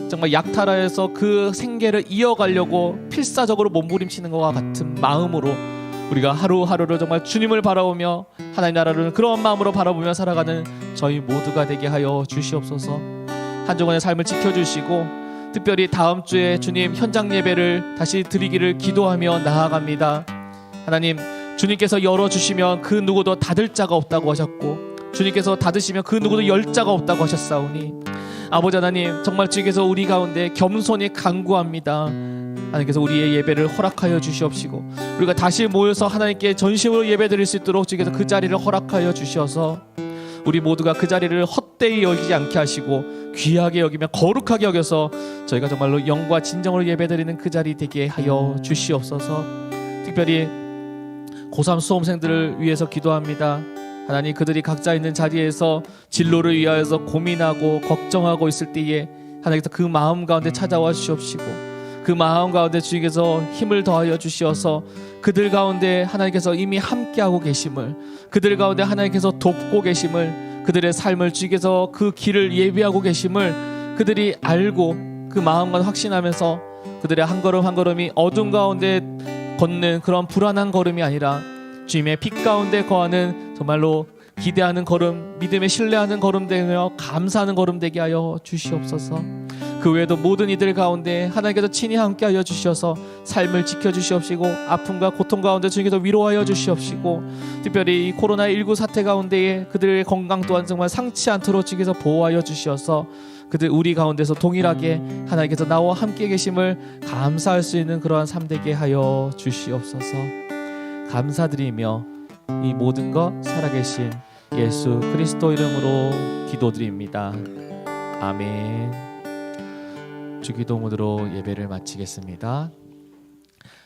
정말 약탈하여서 그 생계를 이어가려고 필사적으로 몸부림치는 것과 같은 마음으로 우리가 하루하루를 정말 주님을 바라보며 하나님 나라를 그런 마음으로 바라보며 살아가는 저희 모두가 되게 하여 주시옵소서. 한 주간의 삶을 지켜주시고 특별히 다음 주에 주님 현장 예배를 다시 드리기를 기도하며 나아갑니다. 하나님, 주님께서 열어주시면 그 누구도 닫을 자가 없다고 하셨고 주님께서 닫으시면 그 누구도 열 자가 없다고 하셨사오니 아버지 하나님, 정말 주님께서 우리 가운데 겸손히 간구합니다. 하나님께서 우리의 예배를 허락하여 주시옵시고 우리가 다시 모여서 하나님께 전심으로 예배드릴 수 있도록 주님께서 그 자리를 허락하여 주셔서 우리 모두가 그 자리를 헛되이 여기지 않게 하시고 귀하게 여기며 거룩하게 여겨서 저희가 정말로 영과 진정으로 예배드리는 그 자리 되게 하여 주시옵소서. 특별히 고3 수험생들을 위해서 기도합니다. 하나님, 그들이 각자 있는 자리에서 진로를 위하여서 고민하고 걱정하고 있을 때에 하나님께서 그 마음 가운데 찾아와 주시옵시고 그 마음 가운데 주님께서 힘을 더하여 주시어서 그들 가운데 하나님께서 이미 함께하고 계심을, 그들 가운데 하나님께서 돕고 계심을, 그들의 삶을 주님께서 그 길을 예비하고 계심을 그들이 알고 그 마음과 확신하면서 그들의 한 걸음 한 걸음이 어둠 가운데 걷는 그런 불안한 걸음이 아니라 주님의 빛 가운데 거하는 정말로 기대하는 걸음, 믿음에 신뢰하는 걸음 되며 감사하는 걸음 되게 하여 주시옵소서. 그 외에도 모든 이들 가운데 하나님께서 친히 함께하여 주셔서 삶을 지켜주시옵시고 아픔과 고통 가운데 주님께서 위로하여 주시옵시고 특별히 이 코로나19 사태 가운데에 그들의 건강 또한 정말 상치 않도록 주님께서 보호하여 주시어서 그들 우리 가운데서 동일하게 하나님께서 나와 함께 계심을 감사할 수 있는 그러한 삶 되게 하여 주시옵소서. 감사드리며 이 모든 것 살아계신 예수 그리스도 이름으로 기도드립니다. 아멘. 주기도문으로 예배를 마치겠습니다.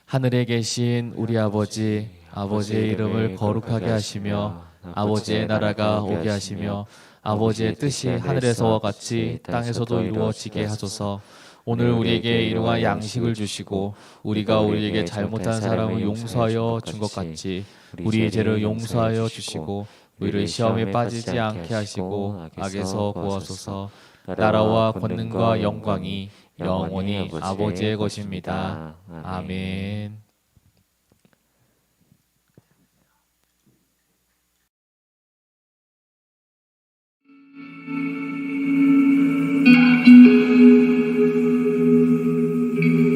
하늘에 계신 우리 아버지, 아버지의 이름을 거룩하게 하시며 아버지의 나라가 오게 하시며 아버지의 뜻이 하늘에서와 같이 땅에서도 이루어지게 하소서. 오늘 우리에게 일용할 양식을 주시고 우리가 우리에게 잘못한 사람을 용서하여 준 것 같이 우리의 죄를 용서하여 주시고 우리를 시험에 빠지지 않게 하시고 악에서 구하소서. 나라와 권능과 영광이 영원히 아버지의 것입니다. 아멘.